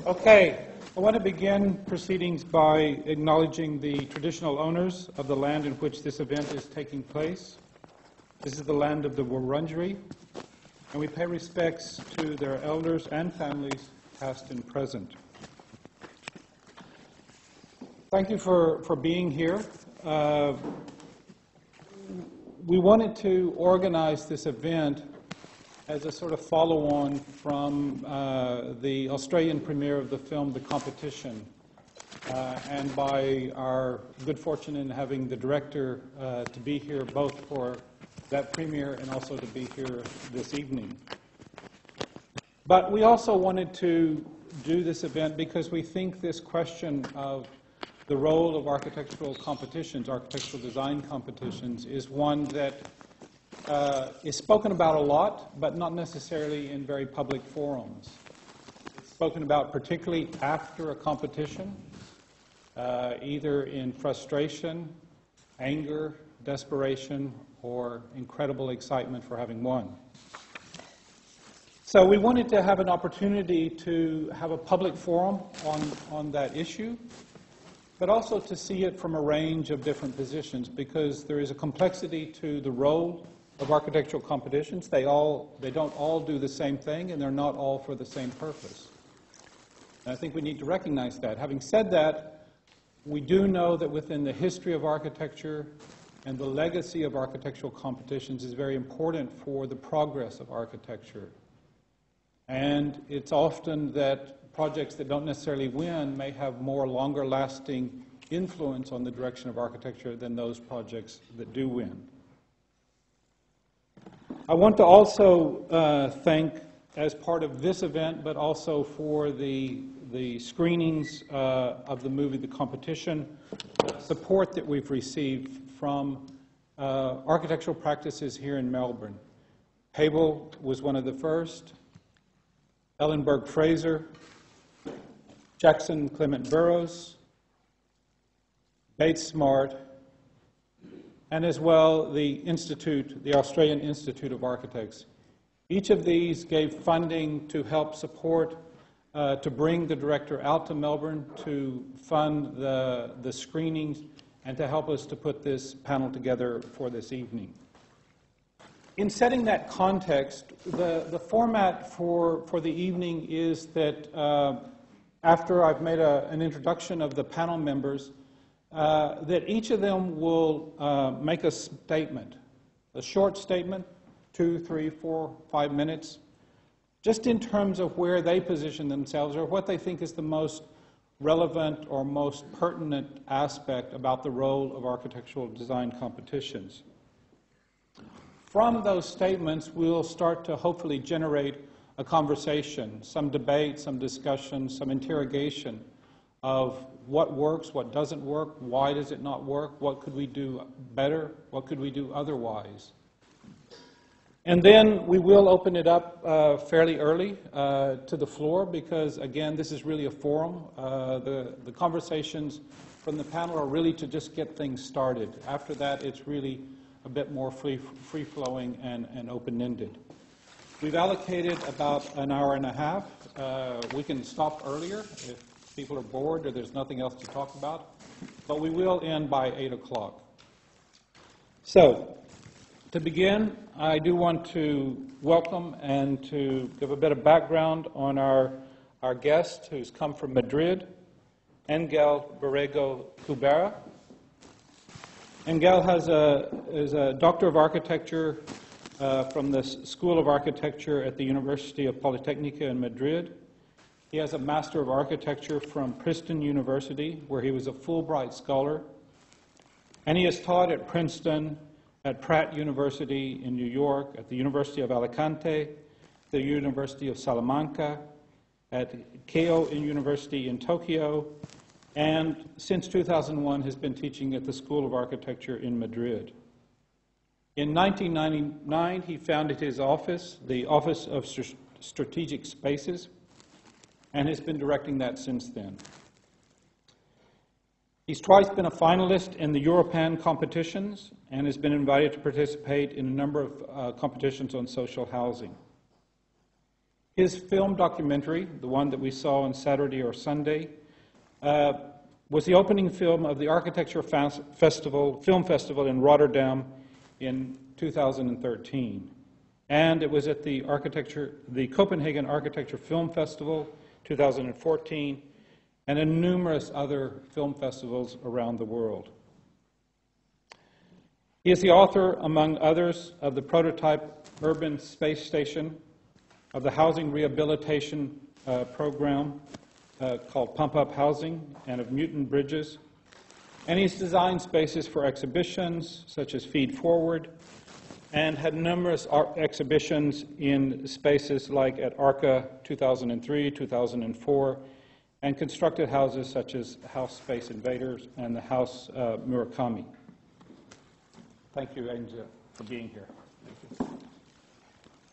Okay, I want to begin proceedings by acknowledging the traditional owners of the land in which this event is taking place. This is the land of the Wurundjeri, and we pay respects to their elders and families, past and present. Thank you for being here. We wanted to organize this event as a sort of follow-on from the Australian premiere of the film The Competition, and by our good fortune in having the director to be here both for that premiere and also to be here this evening. But we also wanted to do this event because we think this question of the role of architectural competitions, architectural design competitions, is one that is spoken about a lot, but not necessarily in very public forums. It's spoken about particularly after a competition, either in frustration, anger, desperation, or incredible excitement for having won. So we wanted to have an opportunity to have a public forum on that issue, but also to see it from a range of different positions, because there is a complexity to the role of architectural competitions. They don't all do the same thing, and they're not all for the same purpose. And I think we need to recognize that. Having said that, we do know that within the history of architecture and the legacy of architectural competitions is very important for the progress of architecture. And it's often that projects that don't necessarily win may have more longer-lasting influence on the direction of architecture than those projects that do win. I want to also thank, as part of this event, but also for the screenings of the movie The Competition, the support that we've received from architectural practices here in Melbourne. Hable was one of the first, Ellenberg Fraser, Jackson Clement Burrows, Bates Smart, and as well the Institute, the Australian Institute of Architects. Each of these gave funding to help support, to bring the director out to Melbourne, to fund the screenings, and to help us to put this panel together for this evening. In setting that context, the format for the evening is that after I've made an introduction of the panel members, that each of them will make a statement, a short statement, 2, 3, 4, 5 minutes, just in terms of where they position themselves or what they think is the most relevant or most pertinent aspect about the role of architectural design competitions. From those statements, we'll start to hopefully generate a conversation, some debate, some discussion, some interrogation of what works, what doesn't work, why does it not work, what could we do better, what could we do otherwise. And then we will open it up fairly early to the floor because, again, this is really a forum. The conversations from the panel are really to just get things started. After that, it's really a bit more free-flowing and open-ended. We've allocated about an hour and a half. We can stop earlier if people are bored or there's nothing else to talk about, but we will end by 8 o'clock. So, to begin, I do want to welcome and to give a bit of background on our guest who's come from Madrid, Angel Borrego Cubero. Angel is a Doctor of Architecture from the School of Architecture at the University of Polytechnica in Madrid. He has a Master of Architecture from Princeton University, where he was a Fulbright Scholar. And he has taught at Princeton, at Pratt University in New York, at the University of Alicante, the University of Salamanca, at Keio University in Tokyo, and since 2001 has been teaching at the School of Architecture in Madrid. In 1999, he founded his office, the Office of Strategic Spaces, and has been directing that since then. He's twice been a finalist in the Europan competitions and has been invited to participate in a number of competitions on social housing. His film documentary, the one that we saw on Saturday or Sunday, was the opening film of the Architecture Film Festival in Rotterdam in 2013. And it was at the Copenhagen Architecture Film Festival 2014, and in numerous other film festivals around the world. He is the author, among others, of the prototype urban space station, of the housing rehabilitation program called Pump Up Housing, and of Mutant Bridges. And he's designed spaces for exhibitions, such as Feed Forward, and had numerous exhibitions in spaces like at ARCA 2003, 2004, and constructed houses such as House Space Invaders and the House Murakami. Thank you, Angel, for being here. Thank you.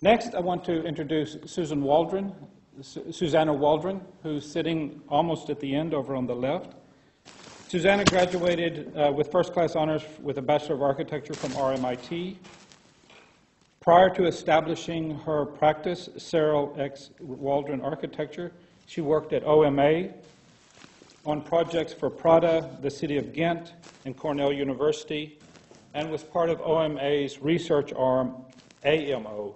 Next, I want to introduce Suzannah Waldron, who's sitting almost at the end over on the left. Suzannah graduated with first-class honors with a Bachelor of Architecture from RMIT. Prior to establishing her practice, Searle x Waldron Architecture, she worked at OMA on projects for Prada, the City of Ghent, and Cornell University, and was part of OMA's research arm, AMO,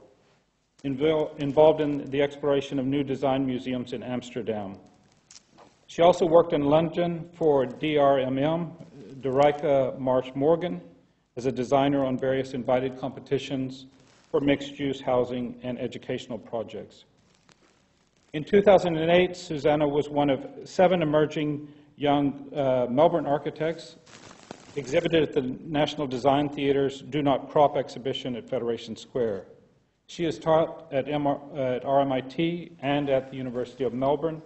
involved in the exploration of new design museums in Amsterdam. She also worked in London for DRMM, Derijke Marsh Morgan, as a designer on various invited competitions for mixed-use housing and educational projects. In 2008, Suzannah was one of 7 emerging young Melbourne architects exhibited at the National Design Theatre's Do Not Crop exhibition at Federation Square. She has taught at RMIT and at the University of Melbourne,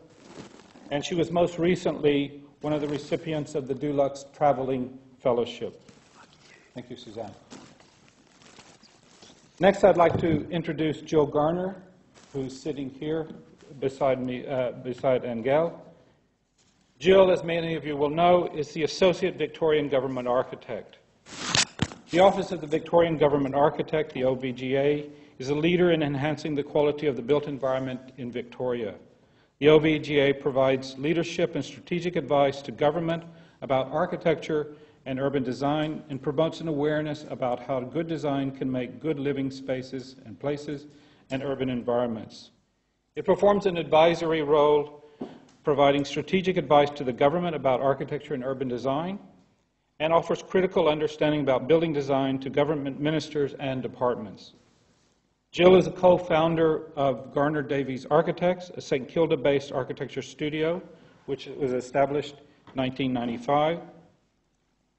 and she was most recently one of the recipients of the Dulux Traveling Fellowship. Thank you, Suzanne. Next, I'd like to introduce Jill Garner, who's sitting here beside me, beside Angel. Jill, as many of you will know, is the Associate Victorian Government Architect. The Office of the Victorian Government Architect, the OVGA, is a leader in enhancing the quality of the built environment in Victoria. The OVGA provides leadership and strategic advice to government about architecture and urban design, and promotes an awareness about how good design can make good living spaces and places and urban environments. It performs an advisory role, providing strategic advice to the government about architecture and urban design, and offers critical understanding about building design to government ministers and departments. Jill is a co-founder of Garner Davies Architects, a St. Kilda-based architecture studio, which was established in 1995,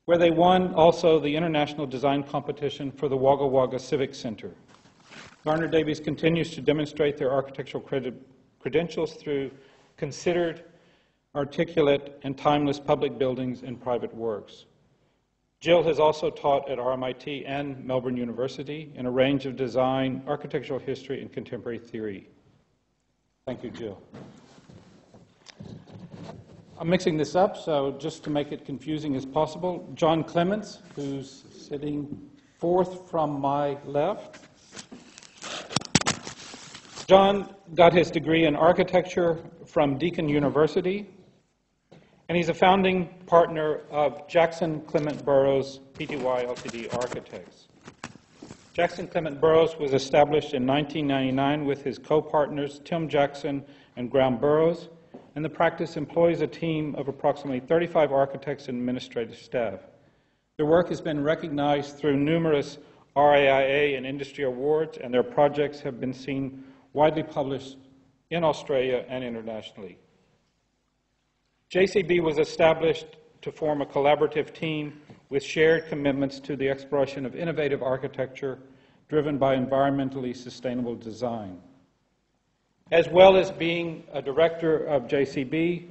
where they won also the International Design Competition for the Wagga Wagga Civic Center. Garner Davies continues to demonstrate their architectural credentials through considered, articulate, and timeless public buildings and private works. Jill has also taught at RMIT and Melbourne University in a range of design, architectural history, and contemporary theory. Thank you, Jill. I'm mixing this up, so just to make it confusing as possible, John Clements, who's sitting 4th from my left. John got his degree in architecture from Deakin University, and he's a founding partner of Jackson Clement Burrows Pty Ltd Architects. Jackson Clement Burrows was established in 1999 with his co-partners Tim Jackson and Graham Burrows, and the practice employs a team of approximately 35 architects and administrative staff. Their work has been recognized through numerous RAIA and industry awards, and their projects have been seen widely published in Australia and internationally. JCB was established to form a collaborative team with shared commitments to the exploration of innovative architecture driven by environmentally sustainable design. As well as being a director of JCB,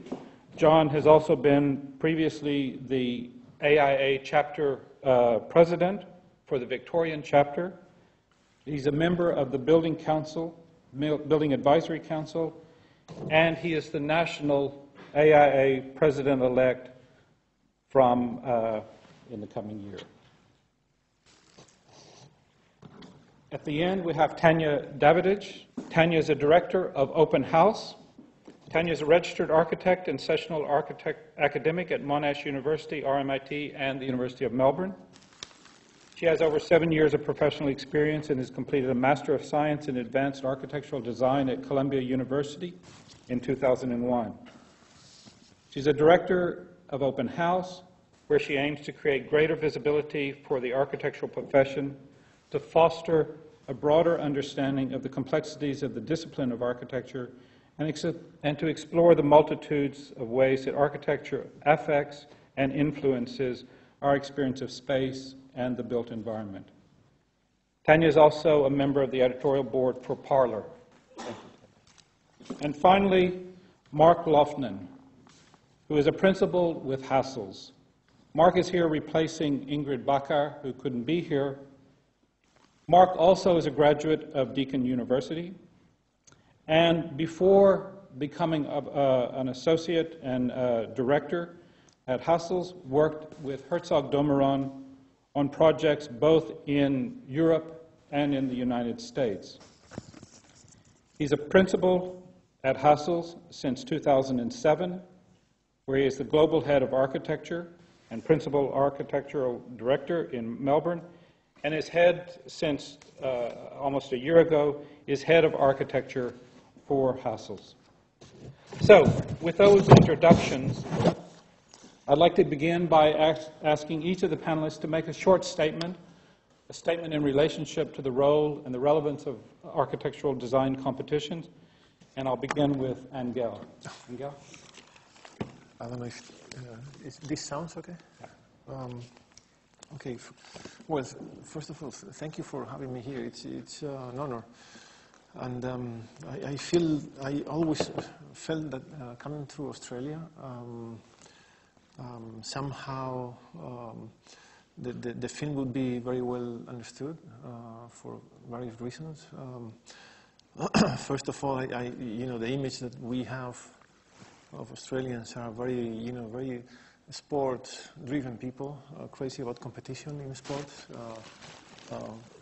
John has also been previously the AIA chapter president for the Victorian chapter. He's a member of the Building Advisory Council, and he is the national AIA president-elect from in the coming year. At the end, we have Tania Davidge. Tania is a director of OpenHAUS. Tania is a registered architect and sessional architect academic at Monash University, RMIT, and the University of Melbourne. She has over 7 years of professional experience and has completed a Master of Science in Advanced Architectural Design at Columbia University in 2001. She's a director of OpenHAUS, where she aims to create greater visibility for the architectural profession, to foster a broader understanding of the complexities of the discipline of architecture, and to explore the multitudes of ways that architecture affects and influences our experience of space and the built environment. Tania is also a member of the editorial board for Parlor. And finally, Mark Loughnan, who is a principal with HASSELL. Mark is here replacing Ingrid Bakar, who couldn't be here. Mark also is a graduate of Deakin University, and before becoming an associate and director at HASSELL, worked with Herzog Domeron on projects both in Europe and in the United States. He's a principal at HASSELL since 2007, where he is the global head of architecture and principal architectural director in Melbourne, and is head since almost a year ago, is head of architecture for HASSELL. So, with those introductions, I'd like to begin by asking each of the panelists to make a short statement, a statement in relationship to the role and the relevance of architectural design competitions, and I'll begin with Angel. Angel? I don't know if this sounds okay? Okay. Well, first of all, thank you for having me here. It's an honor. And I always felt that coming to Australia, somehow the film would be very well understood for various reasons. First of all, the image that we have of Australians are very sport-driven people, crazy about competition in sports,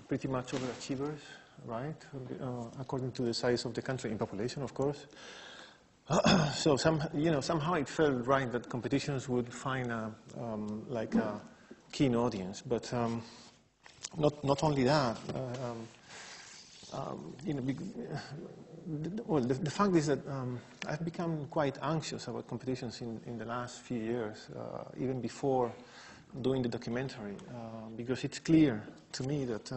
pretty much overachievers, right? According to the size of the country in population, of course. So somehow it felt right that competitions would find a keen audience, but not only that. The fact is that I've become quite anxious about competitions in the last few years, even before doing the documentary, because it's clear to me that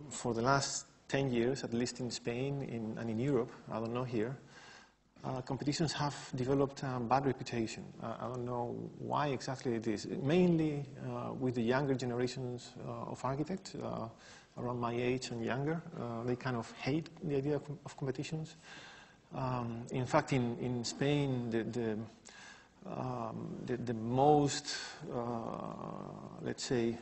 for the last 10 years, at least in Spain and in Europe, I don't know here, competitions have developed a bad reputation. I don't know why exactly it is. Mainly with the younger generations of architects, around my age and younger. They kind of hate the idea of competitions. In fact, in Spain, the most, let's say,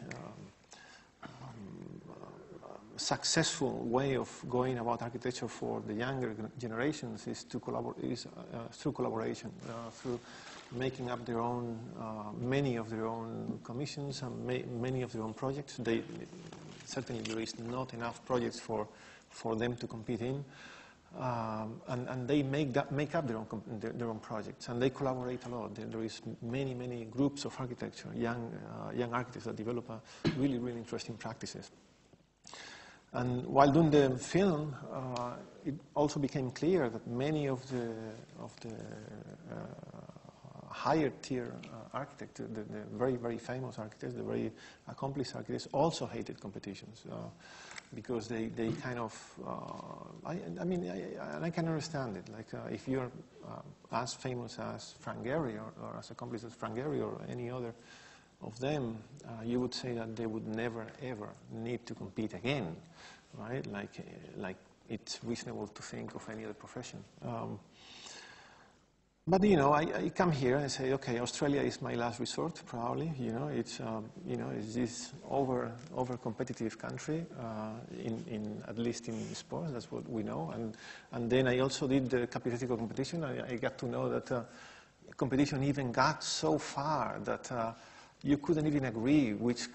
successful way of going about architecture for the younger generations is through collaboration, through making up their own, many of their own commissions and many of their own projects. Certainly there is not enough projects for them to compete in, and they make up their own projects, and they collaborate a lot. There is many groups of architecture, young architects that develop really interesting practices. And while doing the film, it also became clear that many of the higher tier architects, the very famous architects, the very accomplished architects, also hated competitions because they kind of, I can understand it. Like if you're as famous as Frank Gehry or as accomplished as Frank Gehry or any other of them, you would say that they would never ever need to compete again, right? Like it's reasonable to think of any other profession. But I come here and I say, okay, Australia is my last resort. Probably, it's this over competitive country at least in sports. That's what we know. And then I also did the capitatical competition. I got to know that competition even got so far that you couldn't even agree which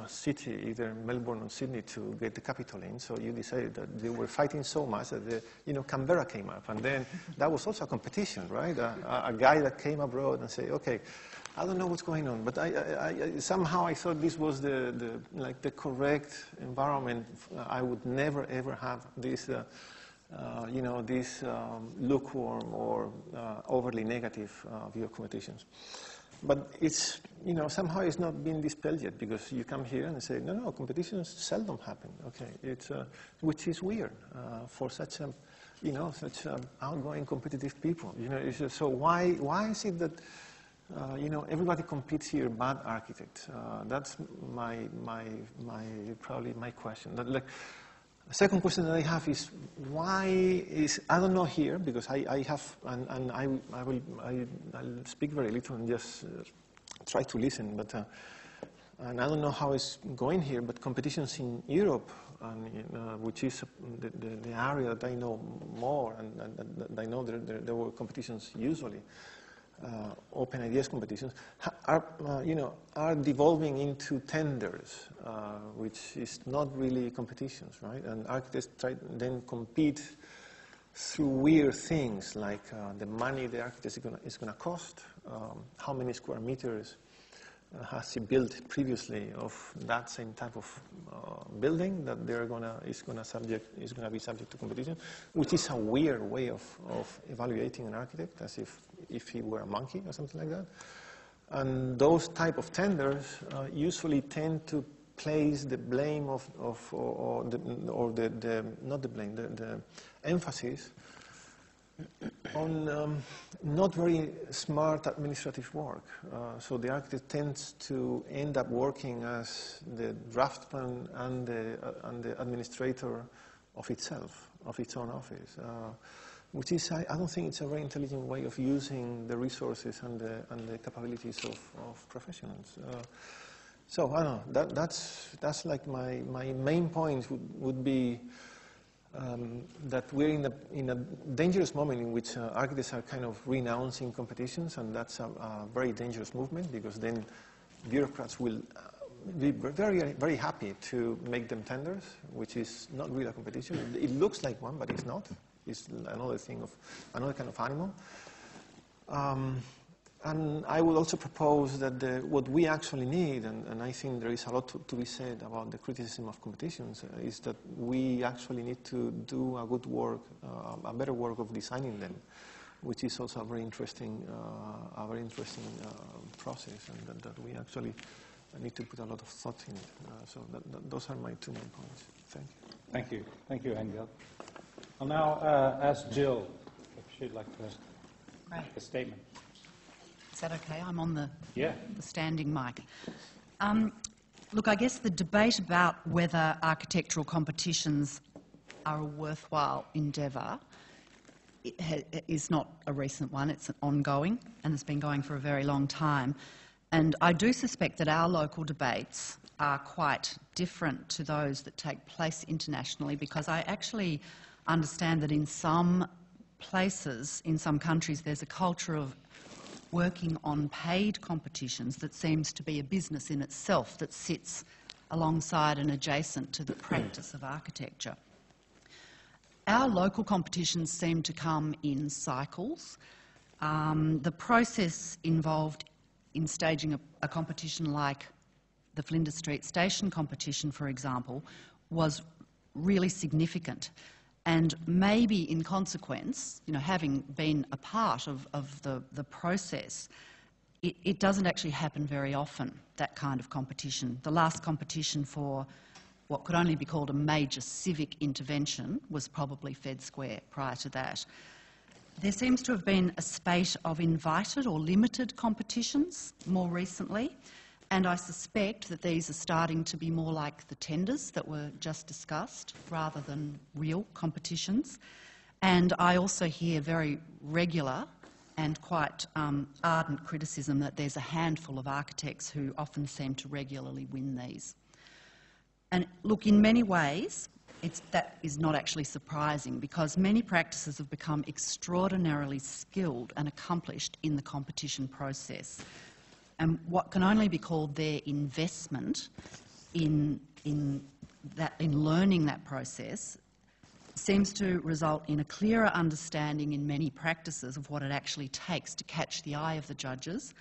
city, either Melbourne or Sydney, to get the capital in. So you decided that they were fighting so much that Canberra came up, and then that was also a competition, right? A guy that came abroad and said, okay, I don't know what's going on, but somehow I thought this was the correct environment. I would never ever have this. This lukewarm or overly negative view of competitions. But it's, somehow it's not been dispelled yet, because you come here and say, no, competitions seldom happen. Okay, it's, which is weird for such outgoing competitive people. It's just, so why is it that, everybody competes here, bad architects? That's probably my question. The second question that I have is, why is, I don't know here, because I have, and I'll speak very little and just try to listen, but, and I don't know how it's going here, but competitions in Europe, which is the area that I know more, and I know there were competitions usually, open ideas competitions, are devolving into tenders, which is not really competitions, right? And architects then compete through weird things like the money the architect is going to cost, how many square meters has he built previously of that same type of building that is going to be subject to competition, which is a weird way of evaluating an architect, as if he were a monkey or something like that. And those type of tenders usually tend to place the blame the emphasis on not very smart administrative work. So the architect tends to end up working as the draftsman and the administrator of itself, of its own office, which is, I don't think it's a very intelligent way of using the resources and the capabilities of professionals. So I don't know, that's like my main point would be that we're in a dangerous moment in which architects are kind of renouncing competitions, and that's a very dangerous movement, because then bureaucrats will be very, very happy to make them tenders, which is not really a competition. It looks like one, but it's not. It's another kind of animal. And I would also propose that what we actually need, and I think there is a lot to be said about the criticism of competitions, is that we actually need to do a good work, a better work of designing them, which is also a very interesting process, and that we actually need to put a lot of thought in it. So those are my two main points. Thank you. Thank you. Thank you, Angel. I'll now ask Jill if she'd like to make a statement. Is that okay? I'm on the Yeah. the standing mic. Look, I guess the debate about whether architectural competitions are a worthwhile endeavour is not a recent one. It's ongoing, and it's been going for a very long time. And I do suspect that our local debates are quite different to those that take place internationally, because I actually understand that in some places, in some countries, there's a culture of working on paid competitions that seems to be a business in itself that sits alongside and adjacent to the practice of architecture. Our local competitions seem to come in cycles. The process involved in staging a competition like the Flinders Street Station competition, for example, was really significant. And maybe in consequence, having been a part of the process, it doesn't actually happen very often, that kind of competition. The last competition for what could only be called a major civic intervention was probably Fed Square prior to that. There seems to have been a spate of invited or limited competitions more recently, and I suspect that these are starting to be more like the tenders that were just discussed rather than real competitions. And I also hear very regular and quite ardent criticism that there's a handful of architects who often seem to regularly win these. And look, in many ways, that is not actually surprising, because many practices have become extraordinarily skilled and accomplished in the competition process. and what can only be called their investment in learning that process seems to result in a clearer understanding in many practices of what it actually takes to catch the eye of the judges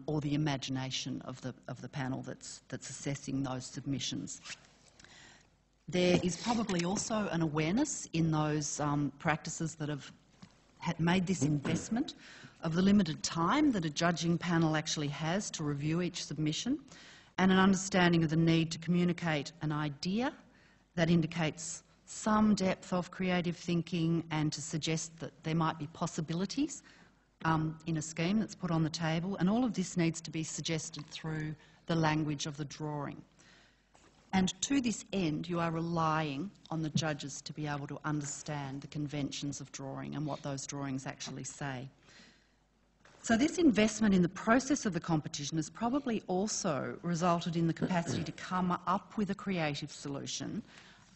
or the imagination of the panel that's assessing those submissions. There is probably also an awareness in those practices that have made this investment of the limited time that a judging panel actually has to review each submission, and an understanding of the need to communicate an idea that indicates some depth of creative thinking and to suggest that there might be possibilities in a scheme that's put on the table, and all of this needs to be suggested through the language of the drawing. And to this end, you are relying on the judges to be able to understand the conventions of drawing and what those drawings actually say. So this investment in the process of the competition has probably also resulted in the capacity to come up with a creative solution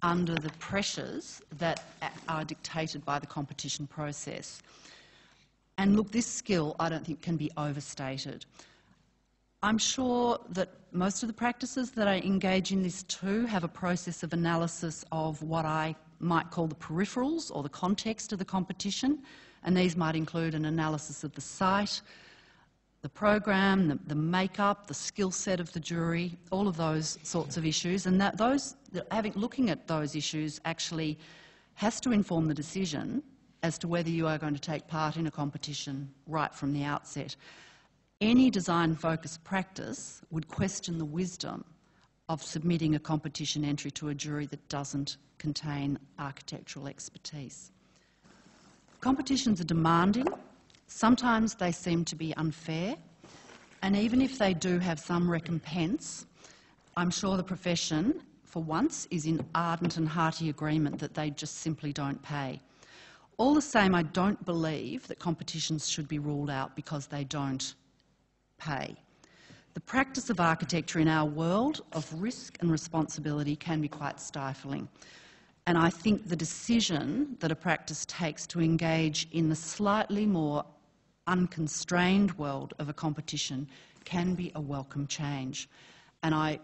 under the pressures that are dictated by the competition process. And look, this skill I don't think can be overstated. I'm sure that most of the practices that I engage in this too have a process of analysis of what I might call the peripherals or the context of the competition, and these might include an analysis of the site, the program, the makeup, the skill set of the jury, all of those sorts of issues, and looking at those issues actually has to inform the decision as to whether you are going to take part in a competition right from the outset. Any design-focused practice would question the wisdom of submitting a competition entry to a jury that doesn't contain architectural expertise. Competitions are demanding. Sometimes they seem to be unfair, and even if they do have some recompense, I'm sure the profession, for once, is in ardent and hearty agreement that they just simply don't pay. All the same, I don't believe that competitions should be ruled out because they don't pay. The practice of architecture in our world of risk and responsibility can be quite stifling. And I think the decision that a practice takes to engage in the slightly more unconstrained world of a competition can be a welcome change. And I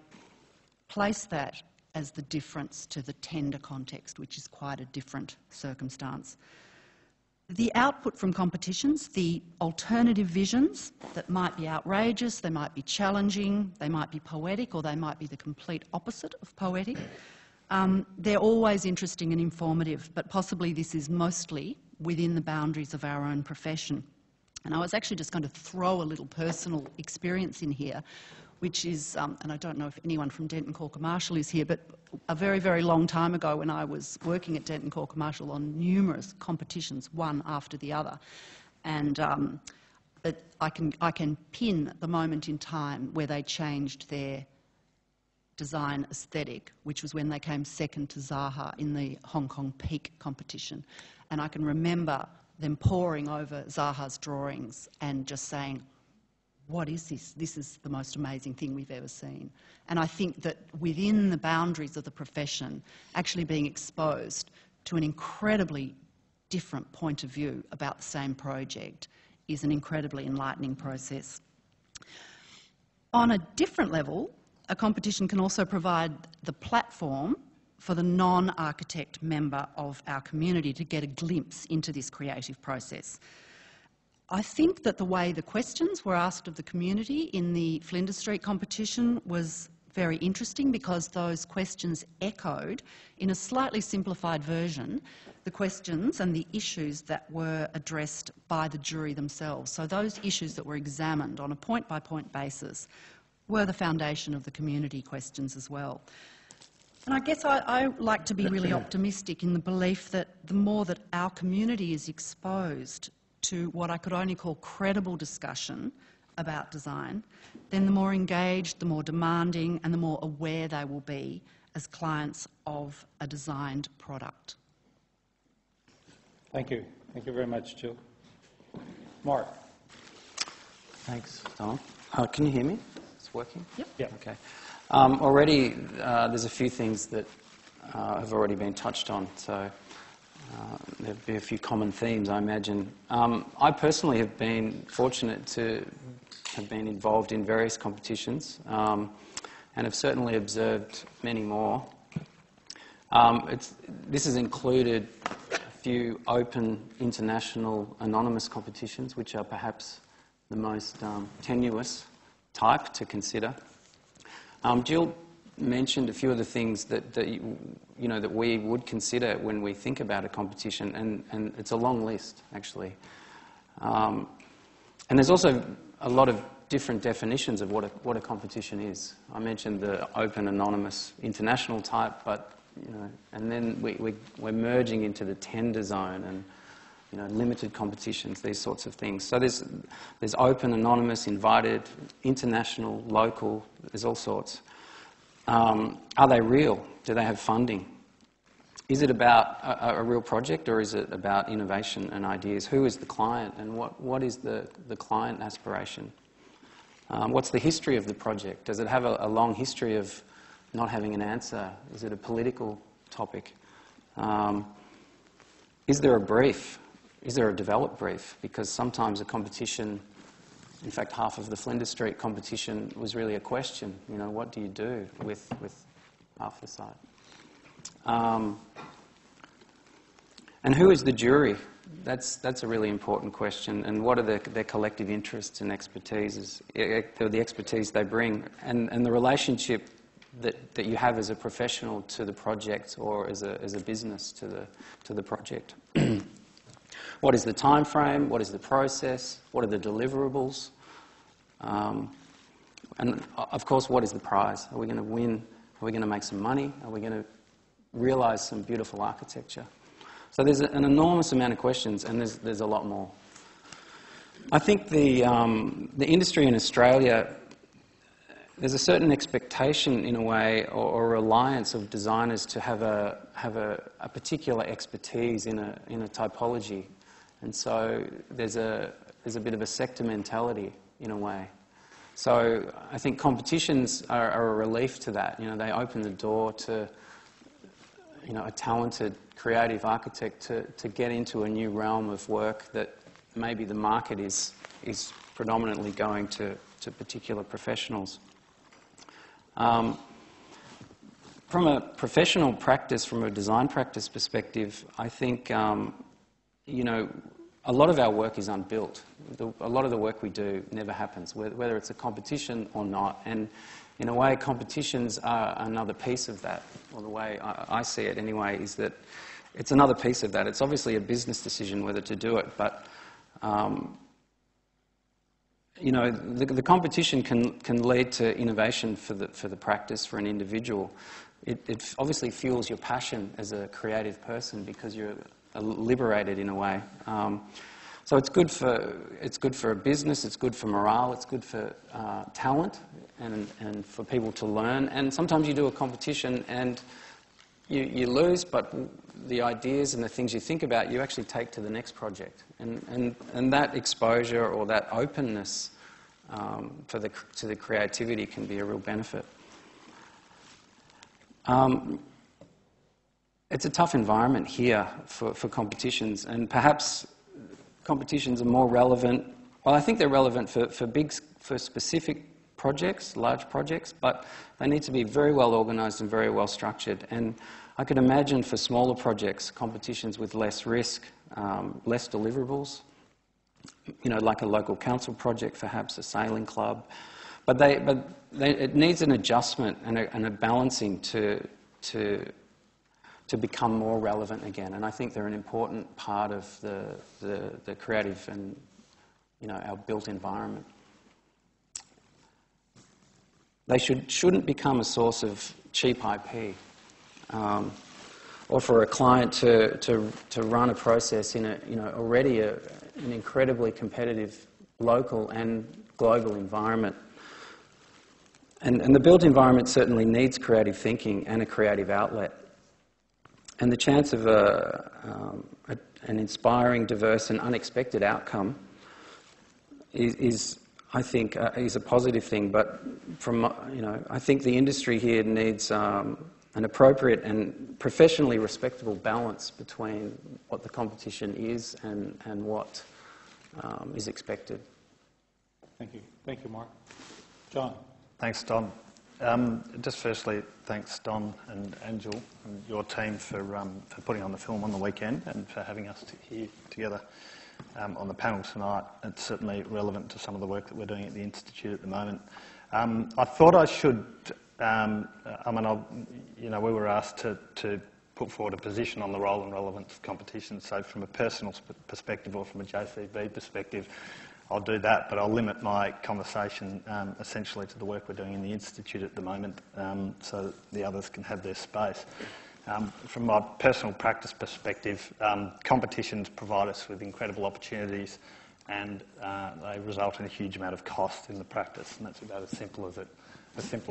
place that as the difference to the tender context, which is quite a different circumstance. The output from competitions, the alternative visions that might be outrageous, they might be challenging, they might be poetic, or they might be the complete opposite of poetic. They're always interesting and informative, but possibly this is mostly within the boundaries of our own profession. And I was actually just going to throw a little personal experience in here, which is, and I don't know if anyone from Denton Corker Marshall is here, but a very, very long time ago when I was working at Denton Corker Marshall on numerous competitions, one after the other, and I can pin the moment in time where they changed their design aesthetic, which was when they came second to Zaha in the Hong Kong Peak competition. And I can remember them poring over Zaha's drawings and just saying, what is this? This is the most amazing thing we've ever seen. And I think that within the boundaries of the profession, actually being exposed to an incredibly different point of view about the same project is an incredibly enlightening process. On a different level, a competition can also provide the platform for the non-architect member of our community to get a glimpse into this creative process. I think that the way the questions were asked of the community in the Flinders Street competition was very interesting because those questions echoed, in a slightly simplified version, the questions and the issues that were addressed by the jury themselves. So those issues that were examined on a point-by-point basis were the foundation of the community questions as well. And I guess I like to be really optimistic in the belief that the more that our community is exposed to what I could only call credible discussion about design, then the more engaged, the more demanding and the more aware they will be as clients of a designed product. Thank you. Thank you very much, Jill. Mark. Thanks, Tom. Can you hear me? It's working? Yep. Yeah. Okay. Already, there's a few things that have already been touched on, so there'll be a few common themes, I imagine. I personally have been fortunate to have been involved in various competitions and have certainly observed many more. This has included a few open international anonymous competitions, which are perhaps the most tenuous type to consider. Jill mentioned a few of the things that we would consider when we think about a competition, and it's a long list actually. And there's also a lot of different definitions of what a competition is. I mentioned the open, anonymous, international type, but and then we're merging into the tender zone and limited competitions, these sorts of things. So there's open, anonymous, invited, international, local. There's all sorts. Are they real? Do they have funding? Is it about a real project, or is it about innovation and ideas? Who is the client, and what is the client aspiration? What's the history of the project? Does it have a long history of not having an answer? Is it a political topic? Is there a brief? Is there a developed brief? Because sometimes a competition, in fact half of the Flinders Street competition was really a question. What do you do with half the site? And who is the jury? That's a really important question. And what are their collective interests and expertise, the expertise they bring, and the relationship that you have as a professional to the project, or as a business to the project. What is the time frame? What is the process? What are the deliverables? And of course, what is the prize? Are we going to win? Are we going to make some money? Are we going to realise some beautiful architecture? So there's an enormous amount of questions, and there's a lot more. I think the industry in Australia, there's a certain expectation in a way, or reliance of designers to have a particular expertise in a typology, and so there's a bit of a sector mentality in a way. So I think competitions are a relief to that. They open the door to a talented, creative architect to get into a new realm of work that maybe the market is predominantly going to particular professionals. From a professional practice, from a design practice perspective, I think a lot of our work is unbuilt. A lot of the work we do never happens, whether it's a competition or not. And in a way, competitions are another piece of that, or the way I see it anyway, is that it's another piece of that. It's obviously a business decision whether to do it, but the competition can lead to innovation for the practice, for an individual. It obviously fuels your passion as a creative person because you're liberated in a way. So it's good for a business. It's good for morale. It's good for talent and for people to learn. And sometimes you do a competition and you lose, but the ideas and the things you think about, you actually take to the next project. And that exposure or that openness to the creativity can be a real benefit. It's a tough environment here for competitions, and perhaps competitions are more relevant. Well, I think they're relevant for specific projects, large projects, but they need to be very well organised and very well structured. And I could imagine for smaller projects, competitions with less risk, less deliverables, like a local council project, perhaps a sailing club. But it needs an adjustment and a balancing to become more relevant again. And I think they're an important part of the creative and our built environment. They shouldn't become a source of cheap IP, or for a client to run a process in already an incredibly competitive local and global environment. And the built environment certainly needs creative thinking and a creative outlet. And the chance of an inspiring, diverse and unexpected outcome is I think, is a positive thing. But I think the industry here needs an appropriate and professionally respectable balance between what the competition is and what is expected. Thank you. Thank you, Mark. John. Thanks, Don. Just firstly, thanks, Don and Angel and your team for putting on the film on the weekend and for having us here together on the panel tonight. It's certainly relevant to some of the work that we're doing at the Institute at the moment. I thought I should, we were asked to put forward a position on the role and relevance of competition, so from a personal perspective or from a JCB perspective, I'll do that, but I'll limit my conversation essentially to the work we're doing in the Institute at the moment, so that the others can have their space. From my personal practice perspective, competitions provide us with incredible opportunities, and they result in a huge amount of cost in the practice, and that's about as simple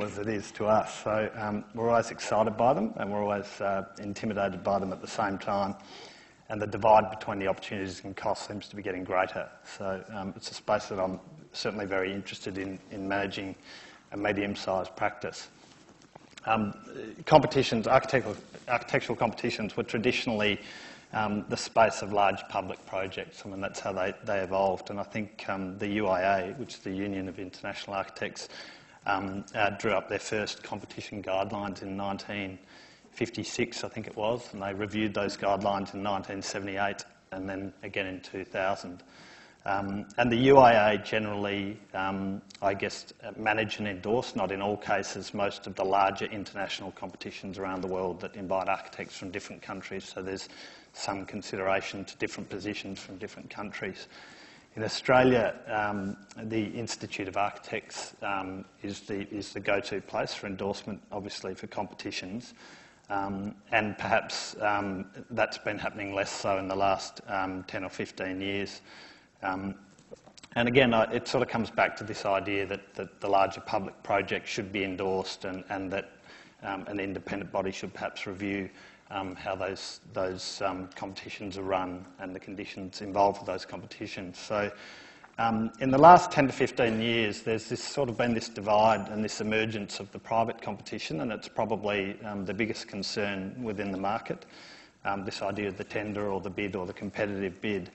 as it is to us. So we're always excited by them, and we're always intimidated by them at the same time. And the divide between the opportunities and costs seems to be getting greater. So it's a space that I'm certainly very interested in managing a medium-sized practice. Competitions, architectural competitions were traditionally the space of large public projects. I mean, that's how they evolved. And I think the UIA, which is the Union of International Architects, drew up their first competition guidelines in 1956, I think it was, and they reviewed those guidelines in 1978 and then again in 2000. And the UIA generally, manage and endorse, not in all cases, most of the larger international competitions around the world that invite architects from different countries, so there's some consideration to different positions from different countries. In Australia, the Institute of Architects is the go-to place for endorsement, obviously, for competitions. And perhaps that's been happening less so in the last 10 or 15 years. And again, it sort of comes back to this idea that the larger public projects should be endorsed and that an independent body should perhaps review how those competitions are run and the conditions involved with those competitions. So in the last 10 to 15 years, there's been this divide and this emergence of the private competition, and it's probably the biggest concern within the market, this idea of the tender or the bid or the competitive bid.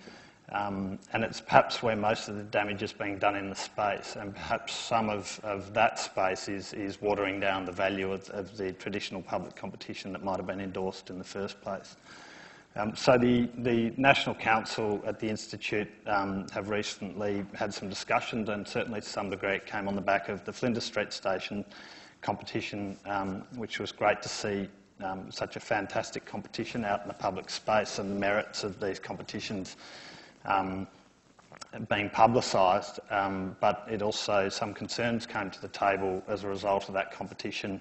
And it's perhaps where most of the damage is being done in the space, and perhaps some of that space is watering down the value of the traditional public competition that might have been endorsed in the first place. So the National Council at the Institute have recently had some discussions, and certainly to some degree it came on the back of the Flinders Street Station competition, which was great to see such a fantastic competition out in the public space and the merits of these competitions being publicised, but it also, some concerns came to the table as a result of that competition,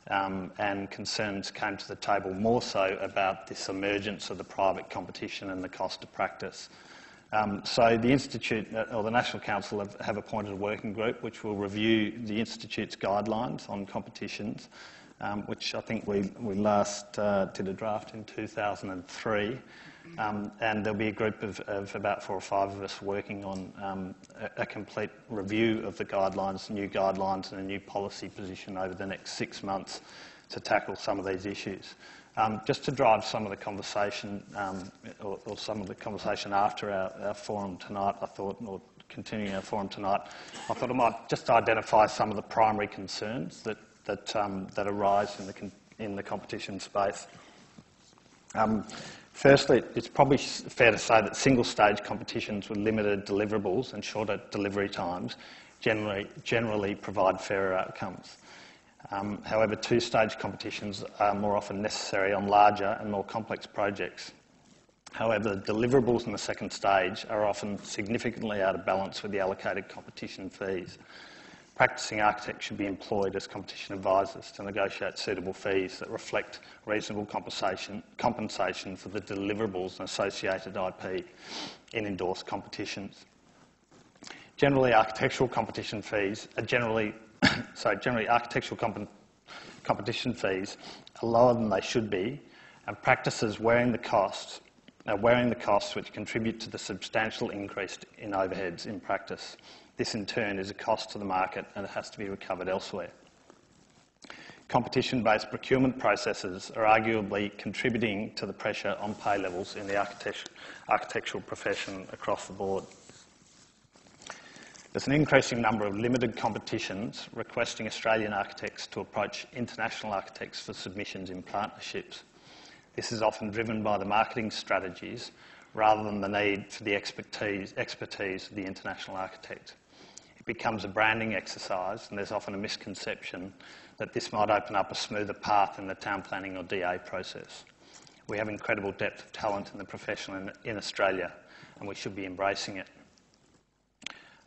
and concerns came to the table more so about this emergence of the private competition and the cost of practice. So the Institute, or the National Council, have appointed a working group which will review the Institute's guidelines on competitions, which I think we last did a draft in 2003. And there'll be a group of about 4 or 5 of us working on a complete review of the guidelines, new guidelines and a new policy position over the next 6 months to tackle some of these issues. Just to drive some of the conversation, or some of the conversation after our forum tonight, I thought, or continuing our forum tonight, I thought I might just identify some of the primary concerns that arise in the competition space. Firstly, it's probably fair to say that single-stage competitions with limited deliverables and shorter delivery times generally provide fairer outcomes. However, two-stage competitions are more often necessary on larger and more complex projects. However, the deliverables in the second stage are often significantly out of balance with the allocated competition fees. Practising architects should be employed as competition advisors to negotiate suitable fees that reflect reasonable compensation for the deliverables and associated IP in endorsed competitions. Generally, architectural competition fees are competition fees are lower than they should be, and practices wearing the costs which contribute to the substantial increase in overheads in practice. This in turn is a cost to the market and it has to be recovered elsewhere. Competition-based procurement processes are arguably contributing to the pressure on pay levels in the architectural profession across the board. There's an increasing number of limited competitions requesting Australian architects to approach international architects for submissions in partnerships. This is often driven by the marketing strategies rather than the need for the expertise of the international architect. It becomes a branding exercise, and there's often a misconception that this might open up a smoother path in the town planning or DA process. We have incredible depth of talent in the profession in Australia, and we should be embracing it.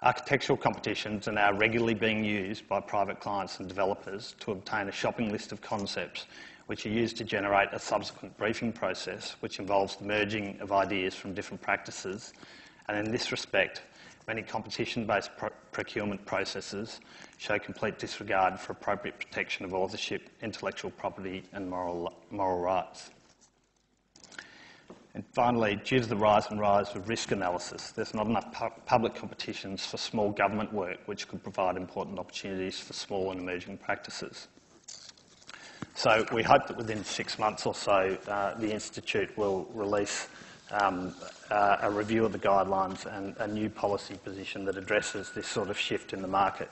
Architectural competitions are now regularly being used by private clients and developers to obtain a shopping list of concepts which are used to generate a subsequent briefing process which involves the merging of ideas from different practices. And in this respect, many competition-based procurement processes show complete disregard for appropriate protection of authorship, intellectual property and moral rights. And finally, due to the rise of risk analysis, there's not enough public competitions for small government work which could provide important opportunities for small and emerging practices. So we hope that within 6 months or so, the Institute will release a review of the guidelines and a new policy position that addresses this sort of shift in the market.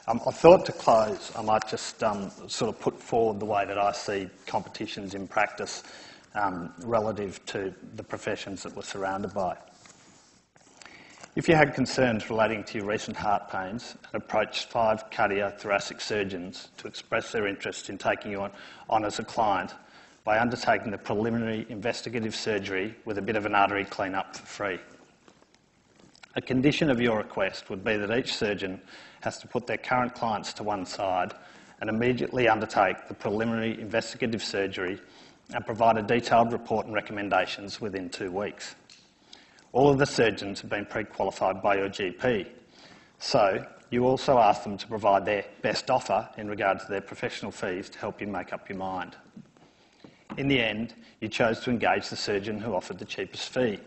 I thought to close, I might just sort of put forward the way that I see competitions in practice relative to the professions that we're surrounded by. If you had concerns relating to your recent heart pains and approached 5 cardiothoracic surgeons to express their interest in taking you on as a client by undertaking the preliminary investigative surgery with a bit of an artery clean-up for free. A condition of your request would be that each surgeon has to put their current clients to one side and immediately undertake the preliminary investigative surgery and provide a detailed report and recommendations within 2 weeks. All of the surgeons have been pre-qualified by your GP, so you also ask them to provide their best offer in regard to their professional fees to help you make up your mind. In the end, you chose to engage the surgeon who offered the cheapest fee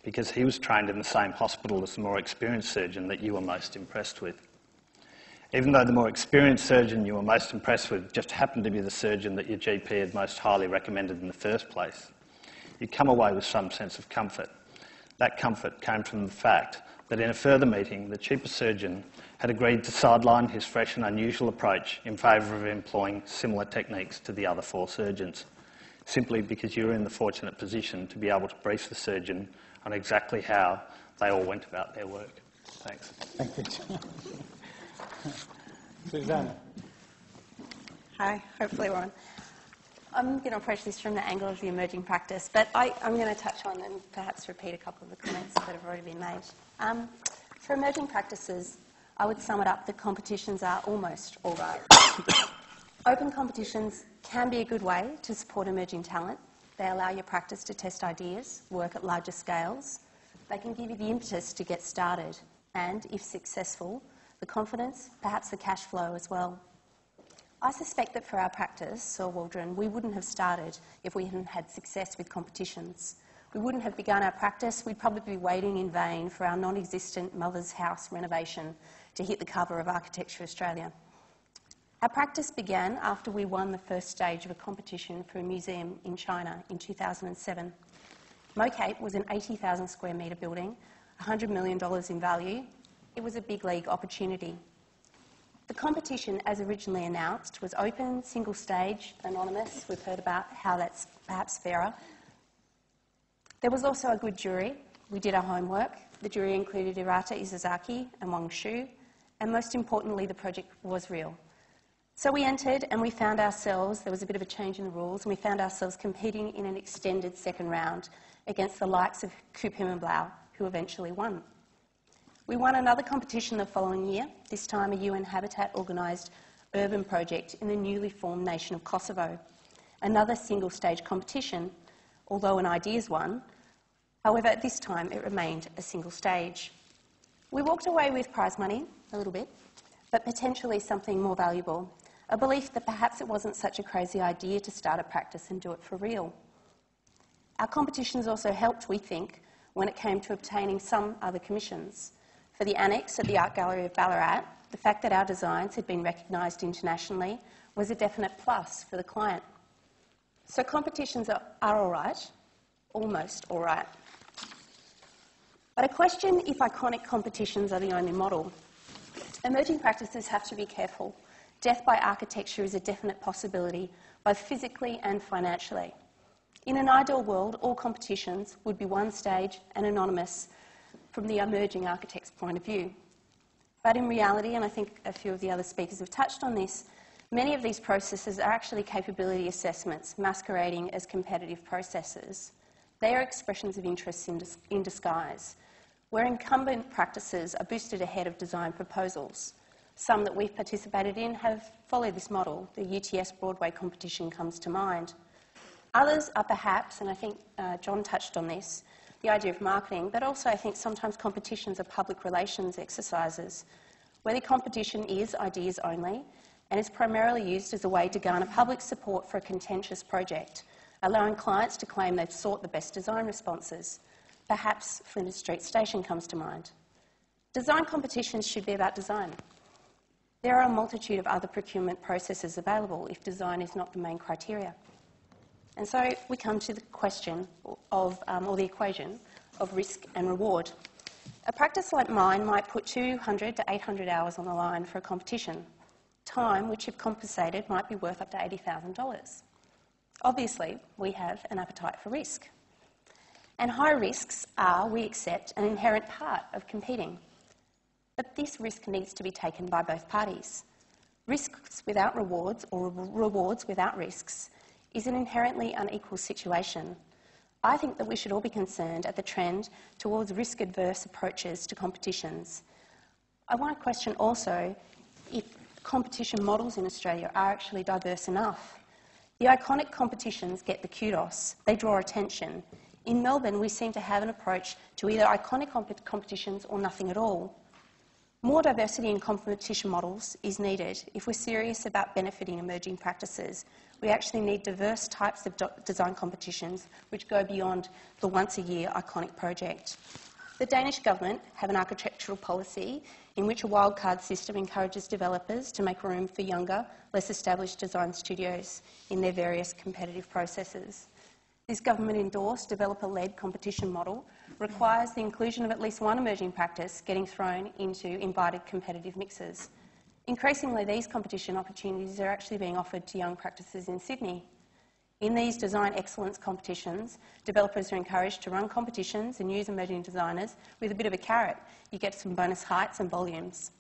because he was trained in the same hospital as the more experienced surgeon that you were most impressed with. Even though the more experienced surgeon you were most impressed with just happened to be the surgeon that your GP had most highly recommended in the first place, you come away with some sense of comfort. That comfort came from the fact that in a further meeting, the cheapest surgeon had agreed to sideline his fresh and unusual approach in favour of employing similar techniques to the other 4 surgeons, simply because you were in the fortunate position to be able to brief the surgeon on exactly how they all went about their work. Thanks. Thank you. Suzannah. Hi, hopefully we're on. I'm going to approach this from the angle of the emerging practice, but I'm going to touch on and perhaps repeat a couple of the comments that have already been made. For emerging practices, I would sum it up that competitions are almost all right. Open competitions can be a good way to support emerging talent. They allow your practice to test ideas, work at larger scales. They can give you the impetus to get started and, if successful, the confidence, perhaps the cash flow as well. I suspect that for our practice, Searle Waldron, we wouldn't have started if we hadn't had success with competitions. We wouldn't have begun our practice. We'd probably be waiting in vain for our non-existent mother's house renovation to hit the cover of Architecture Australia. Our practice began after we won the first stage of a competition for a museum in China in 2007. Mocape was an 80,000 square metre building, $100 million in value. It was a big league opportunity. The competition, as originally announced, was open, single stage, anonymous. We've heard about how that's perhaps fairer. There was also a good jury. We did our homework. The jury included Hirata Isazaki and Wang Shu, and most importantly, the project was real. So we entered and we found ourselves, there was a bit of a change in the rules, and we found ourselves competing in an extended second round against the likes of Cubero and Blau, who eventually won. We won another competition the following year, this time a UN Habitat organised urban project in the newly formed nation of Kosovo. Another single-stage competition, although an ideas one. However, this time it remained a single stage. We walked away with prize money, a little bit, but potentially something more valuable, a belief that perhaps it wasn't such a crazy idea to start a practice and do it for real. Our competitions also helped, we think, when it came to obtaining some other commissions. For the annex at the Art Gallery of Ballarat, the fact that our designs had been recognised internationally was a definite plus for the client. So competitions are all right, almost all right. But I question if iconic competitions are the only model. Emerging practices have to be careful. Death by architecture is a definite possibility, both physically and financially. In an ideal world, all competitions would be one stage and anonymous from the emerging architect's point of view. But in reality, and I think a few of the other speakers have touched on this, many of these processes are actually capability assessments masquerading as competitive processes. They are expressions of interest in disguise, where incumbent practices are boosted ahead of design proposals. Some that we've participated in have followed this model. The UTS Broadway competition comes to mind. Others are perhaps, and I think John touched on this, the idea of marketing, but also I think sometimes competitions are public relations exercises, where the competition is ideas only and is primarily used as a way to garner public support for a contentious project, allowing clients to claim they've sought the best design responses. Perhaps Flinders Street Station comes to mind. Design competitions should be about design. There are a multitude of other procurement processes available if design is not the main criteria. And so we come to the question of, or the equation of risk and reward. A practice like mine might put 200 to 800 hours on the line for a competition, time which, if compensated, might be worth up to $80,000. Obviously, we have an appetite for risk. And high risks are, we accept, an inherent part of competing. But this risk needs to be taken by both parties. Risks without rewards or rewards without risks is an inherently unequal situation. I think that we should all be concerned at the trend towards risk-adverse approaches to competitions. I want to question also if competition models in Australia are actually diverse enough. The iconic competitions get the kudos, they draw attention. In Melbourne, we seem to have an approach to either iconic competitions or nothing at all. More diversity in competition models is needed if we're serious about benefiting emerging practices. We actually need diverse types of design competitions which go beyond the once-a-year iconic project. The Danish government have an architectural policy in which a wildcard system encourages developers to make room for younger, less established design studios in their various competitive processes. This government-endorsed, developer-led competition model requires the inclusion of at least one emerging practice getting thrown into invited competitive mixes. Increasingly, these competition opportunities are actually being offered to young practices in Sydney. In these design excellence competitions, developers are encouraged to run competitions and use emerging designers with a bit of a carrot. You get some bonus heights and volumes.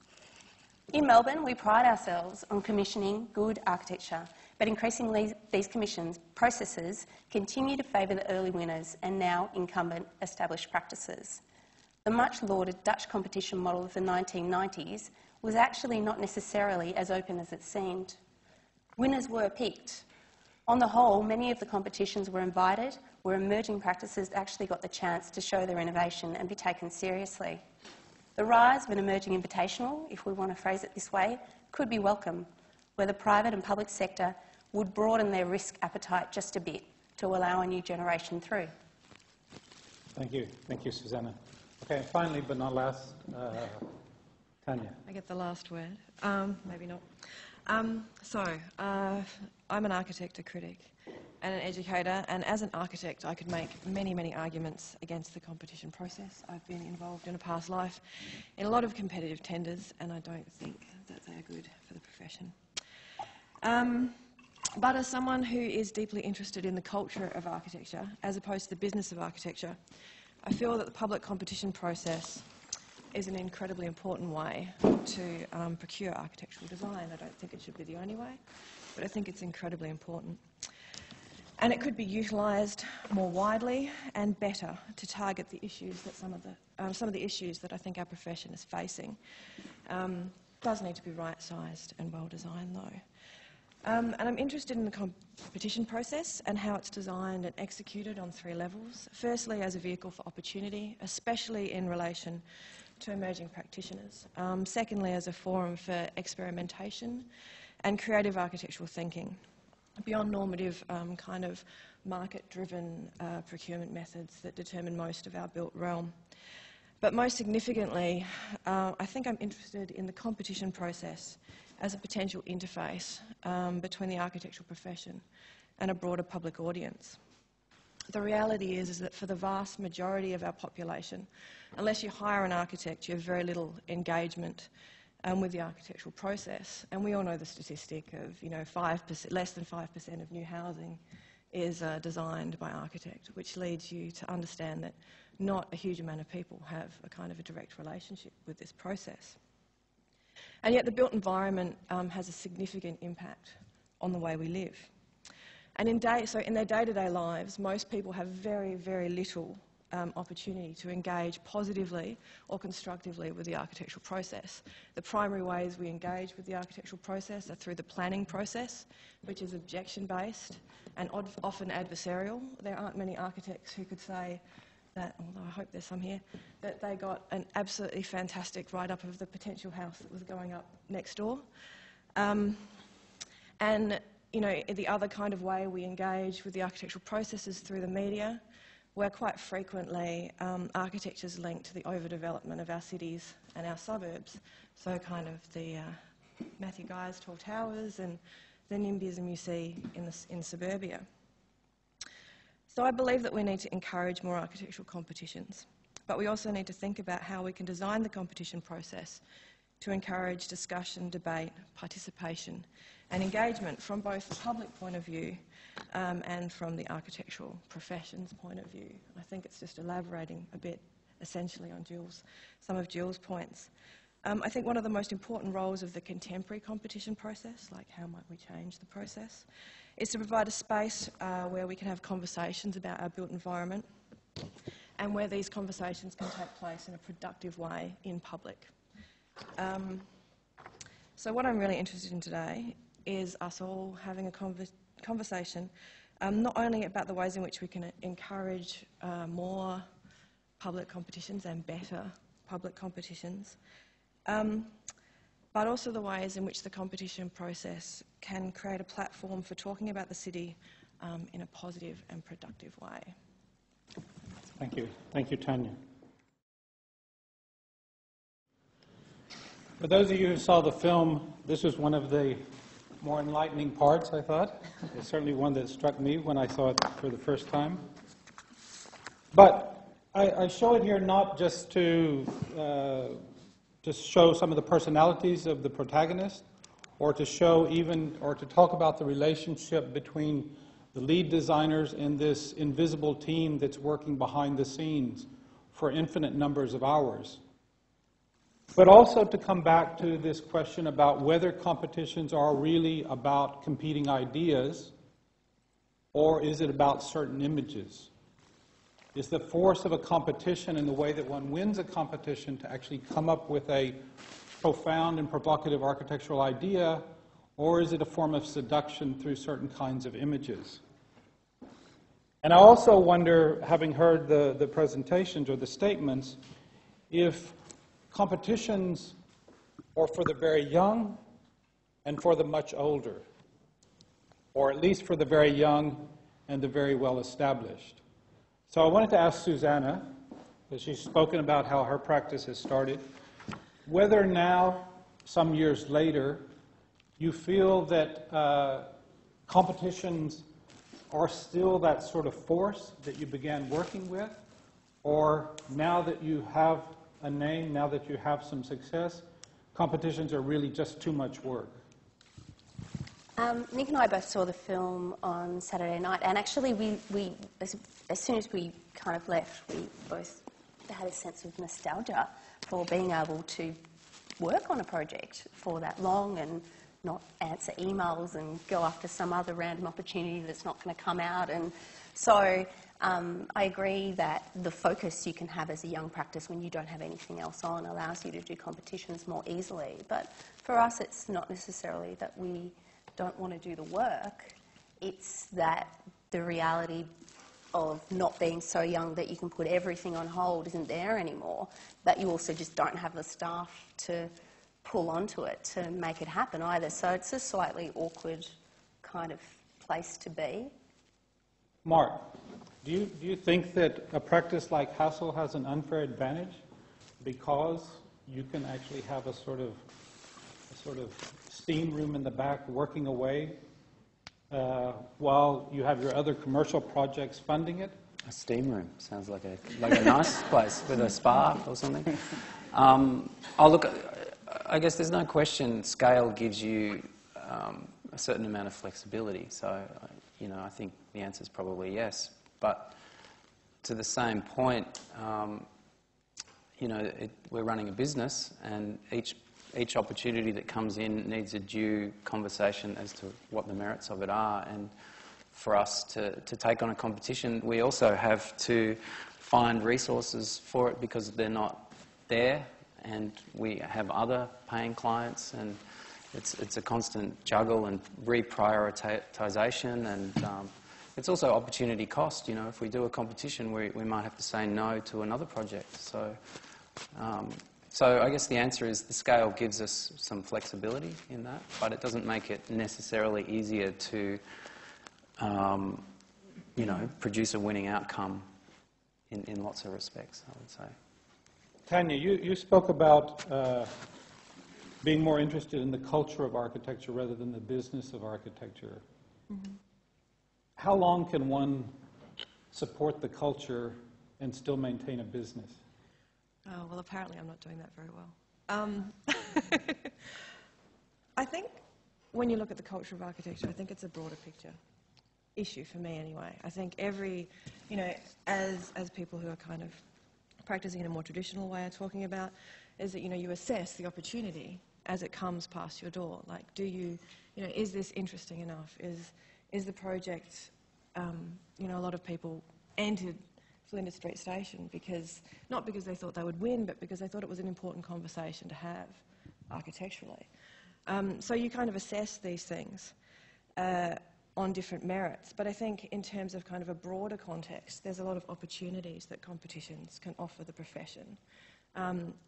In Melbourne, we pride ourselves on commissioning good architecture, but increasingly these commissions processes continue to favour the early winners and now incumbent established practices. The much lauded Dutch competition model of the 1990s was actually not necessarily as open as it seemed. Winners were picked. On the whole, many of the competitions were invited, where emerging practices actually got the chance to show their innovation and be taken seriously. The rise of an emerging invitational, if we want to phrase it this way, could be welcome, where the private and public sector would broaden their risk appetite just a bit to allow a new generation through. Thank you. Thank you, Suzannah. Okay, finally, but not last, Tania. I get the last word. Maybe not. I'm an architect, a critic, and an educator, and as an architect I could make many, many arguments against the competition process. I've been involved in a past life in a lot of competitive tenders, and I don't think that they are good for the profession. But as someone who is deeply interested in the culture of architecture, as opposed to the business of architecture, I feel that the public competition process is an incredibly important way to procure architectural design. I don't think it should be the only way, but I think it's incredibly important. And it could be utilised more widely and better to target the issues that some of the issues that I think our profession is facing. Does need to be right-sized and well-designed, though. And I'm interested in the competition process and how it's designed and executed on 3 levels. Firstly, as a vehicle for opportunity, especially in relation to emerging practitioners. Secondly, as a forum for experimentation and creative architectural thinking, beyond normative kind of market-driven procurement methods that determine most of our built realm. But most significantly, I think I'm interested in the competition process as a potential interface between the architectural profession and a broader public audience. the reality is that for the vast majority of our population, unless you hire an architect, you have very little engagement with the architectural process. And we all know the statistic of, 5%, less than 5% of new housing is designed by architect, which leads you to understand that not a huge amount of people have a kind of a direct relationship with this process. And yet the built environment has a significant impact on the way we live. And in their day-to-day lives, most people have very, very little opportunity to engage positively or constructively with the architectural process. The primary ways we engage with the architectural process are through the planning process, which is objection-based and often adversarial. There aren't many architects who could say that, although I hope there's some here, that they got an absolutely fantastic write-up of the potential house that was going up next door. And the other kind of way we engage with the architectural process is through the media, where quite frequently architecture is linked to the overdevelopment of our cities and our suburbs. So kind of the Matthew Guy's tall towers and the NIMBYism you see in suburbia. So I believe that we need to encourage more architectural competitions, but we also need to think about how we can design the competition process to encourage discussion, debate, participation and engagement from both the public point of view and from the architectural profession's point of view. I think it's just elaborating a bit essentially on some of Jill's points. I think one of the most important roles of the contemporary competition process, like how might we change the process, is to provide a space where we can have conversations about our built environment and where these conversations can take place in a productive way in public. So what I'm really interested in today is us all having a conversation not only about the ways in which we can encourage more public competitions and better public competitions, but also the ways in which the competition process can create a platform for talking about the city in a positive and productive way. Thank you. Thank you, Tania. For those of you who saw the film, this was one of the more enlightening parts, I thought. It's certainly one that struck me when I saw it for the first time. But I show it here not just to show some of the personalities of the protagonist, or to show or to talk about the relationship between the lead designers and this invisible team that's working behind the scenes for infinite numbers of hours. But also to come back to this question about whether competitions are really about competing ideas, or is it about certain images? Is the force of a competition and the way that one wins a competition to actually come up with a profound and provocative architectural idea, or is it a form of seduction through certain kinds of images? And I also wonder, having heard the presentations or the statements, if competitions are for the very young and for the much older, or at least for the very young and the very well established. So I wanted to ask Suzannah, because she's spoken about how her practice has started, whether now, some years later, you feel that competitions are still that sort of force that you began working with, or now that you have a name, now that you have some success, competitions are really just too much work? Nick and I both saw the film on Saturday night, and actually we as soon as we kind of left, we both had a sense of nostalgia for being able to work on a project for that long and not answer emails and go after some other random opportunity that's not going to come out. And so I agree that the focus you can have as a young practice when you don't have anything else on allows you to do competitions more easily. But for us, it's not necessarily that we don't want to do the work. It's that the reality of not being so young that you can put everything on hold isn't there anymore, that you also just don't have the staff to pull onto it to make it happen either. So it's a slightly awkward kind of place to be. Mark, do you think that a practice like HASSELL has an unfair advantage because you can actually have a sort of steam room in the back working away while you have your other commercial projects funding it? A steam room sounds like a nice place with a spa or something. Oh, look, I guess there's no question scale gives you a certain amount of flexibility. So, you know, I think the answer is probably yes. But to the same point, you know, we're running a business, and each opportunity that comes in needs a due conversation as to what the merits of it are. And for us to take on a competition, we also have to find resources for it because they're not there, and we have other paying clients, and it's a constant juggle and reprioritisation, and it's also opportunity cost. You know, if we do a competition, we might have to say no to another project. So I guess the answer is the scale gives us some flexibility in that, but it doesn't make it necessarily easier to you know, produce a winning outcome in lots of respects, I would say. Tania, you spoke about being more interested in the culture of architecture rather than the business of architecture. Mm-hmm. How long can one support the culture and still maintain a business? Oh, well, apparently I'm not doing that very well. I think when you look at the culture of architecture, I think it's a broader picture issue for me anyway. I think you know, as people who are kind of practicing in a more traditional way are talking about, is that, you know, you assess the opportunity as it comes past your door. Like, you know, is this interesting enough? Is the project, you know, a lot of people entered Flinders Street Station not because they thought they would win, but because they thought it was an important conversation to have architecturally. So you kind of assess these things on different merits. But I think in terms of kind of a broader context, there's a lot of opportunities that competitions can offer the profession.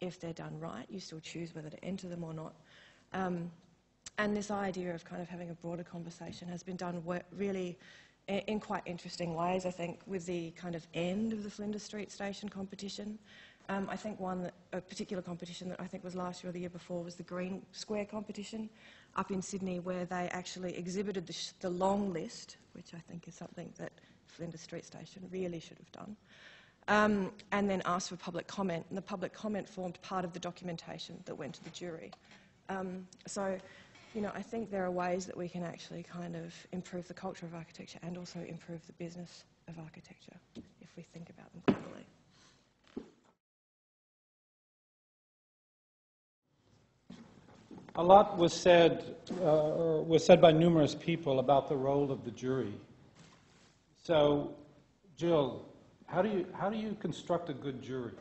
If they're done right, you still choose whether to enter them or not. And this idea of kind of having a broader conversation has been done really in quite interesting ways, I think, with the kind of end of the Flinders Street Station competition. I think a particular competition that I think was last year or the year before was the Green Square competition up in Sydney, where they actually exhibited the long list, which I think is something that Flinders Street Station really should have done, and then asked for public comment, and the public comment formed part of the documentation that went to the jury. So, you know, I think there are ways that we can actually kind of improve the culture of architecture and also improve the business of architecture if we think about them properly. A lot was said by numerous people about the role of the jury. So, Jill, how do you construct a good jury?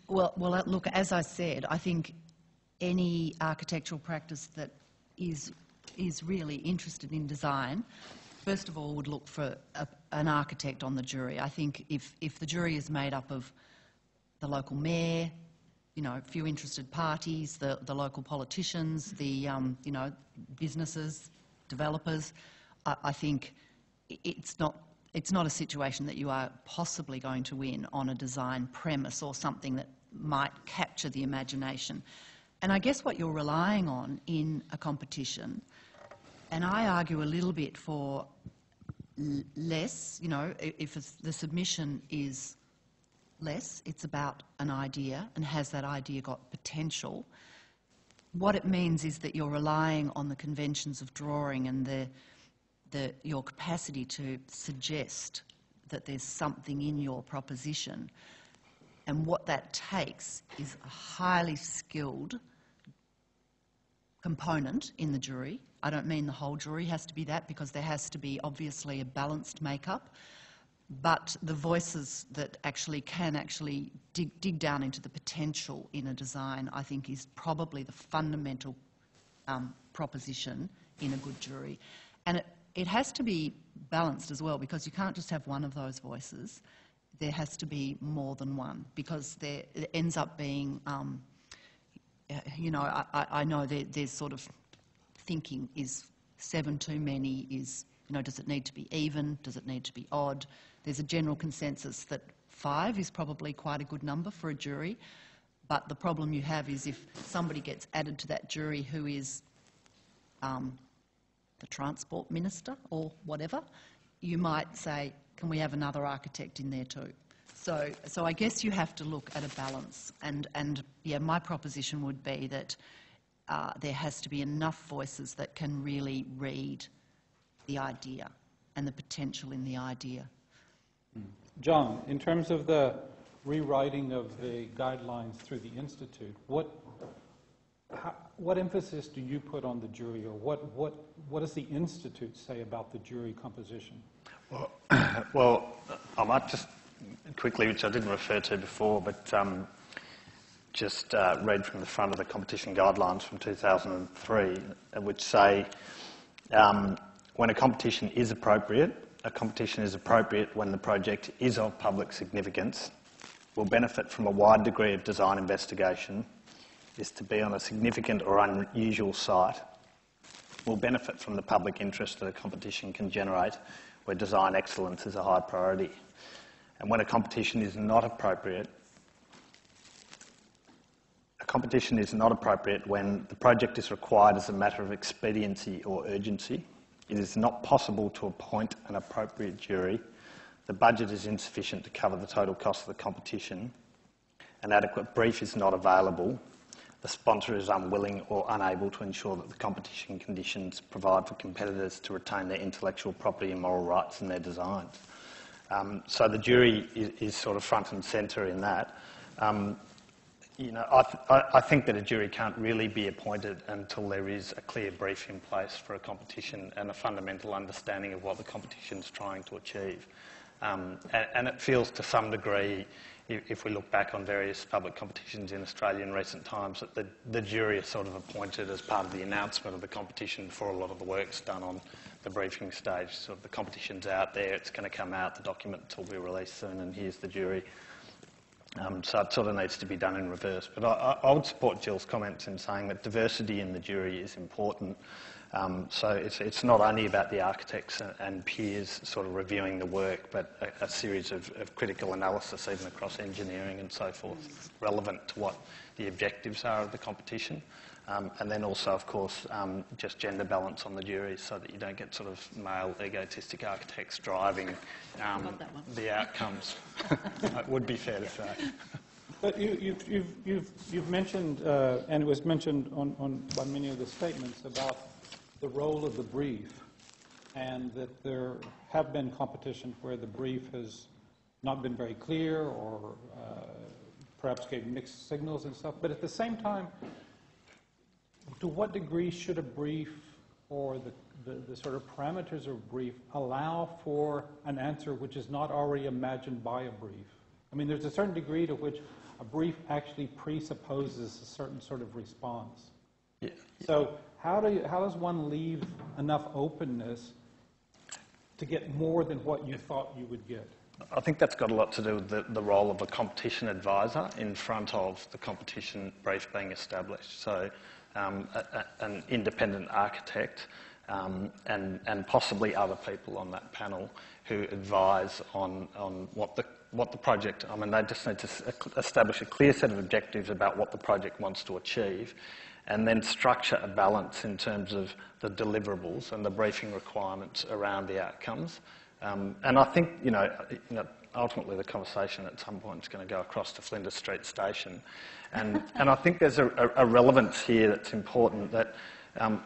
Well, look, as I said, I think any architectural practice that is really interested in design, first of all, would look for an architect on the jury. I think if the jury is made up of the local mayor, you know, a few interested parties, the local politicians, the you know, businesses, developers, I think it's not a situation that you are possibly going to win on a design premise or something that might capture the imagination. And I guess what you're relying on in a competition, and I argue a little bit for less, you know, if the submission is less, it's about an idea, and has that idea got potential. What it means is that you're relying on the conventions of drawing and your capacity to suggest that there's something in your proposition. And what that takes is a highly skilled component in the jury. I don't mean the whole jury has to be that, because there has to be obviously a balanced makeup. But the voices that can dig down into the potential in a design, I think, is probably the fundamental proposition in a good jury. And it has to be balanced as well, because you can't just have one of those voices. There has to be more than one, because it ends up being, you know, I know there's sort of thinking, is 7 too many? You know, does it need to be even? Does it need to be odd? There's a general consensus that 5 is probably quite a good number for a jury, but the problem you have is if somebody gets added to that jury who is the Transport Minister or whatever, you might say, can we have another architect in there too? So I guess you have to look at a balance, and yeah, my proposition would be that there has to be enough voices that can really read the idea and the potential in the idea. John, in terms of the rewriting of the guidelines through the Institute, what emphasis do you put on the jury, or what does the Institute say about the jury composition? Well, I might just quickly, which I didn't refer to before, but just read from the front of the competition guidelines from 2003, which say when a competition is appropriate when the project is of public significance, will benefit from a wide degree of design investigation, is to be on a significant or unusual site, will benefit from the public interest that a competition can generate where design excellence is a high priority. And when a competition is not appropriate when the project is required as a matter of expediency or urgency, it is not possible to appoint an appropriate jury, the budget is insufficient to cover the total cost of the competition, an adequate brief is not available, the sponsor is unwilling or unable to ensure that the competition conditions provide for competitors to retain their intellectual property and moral rights in their designs. So the jury is sort of front and centre in that. I think that a jury can't really be appointed until there is a clear brief in place for a competition and a fundamental understanding of what the competition is trying to achieve. And it feels to some degree, if we look back on various public competitions in Australia in recent times, that the jury is sort of appointed as part of the announcement of the competition before a lot of the work's done on the briefing stage. So the competition's out there, it's going to come out, the document will be released soon, and here's the jury. So it sort of needs to be done in reverse. But I would support Jill's comments in saying that diversity in the jury is important. So it's not only about the architects and peers sort of reviewing the work, but a series of critical analysis even across engineering and so forth, relevant to what the objectives are of the competition. And then also, of course, just gender balance on the jury so that you don't get sort of male egotistic architects driving the outcomes. It would be fair to say. But you've mentioned, and it was mentioned by many of the statements, about the role of the brief, and that there have been competitions where the brief has not been very clear or perhaps gave mixed signals and stuff. But at the same time, to what degree should a brief or the sort of parameters of a brief allow for an answer which is not already imagined by a brief? I mean, there's a certain degree to which a brief actually presupposes a certain sort of response. Yeah. So how does one leave enough openness to get more than what you thought you would get? I think that's got a lot to do with the role of a competition advisor in front of the competition brief being established. So an independent architect and possibly other people on that panel who advise on what the project, I mean, they just need to establish a clear set of objectives about what the project wants to achieve, and then structure a balance in terms of the deliverables and the briefing requirements around the outcomes. And I think, ultimately the conversation at some point is going to go across to Flinders Street Station. And I think there's a relevance here that's important, that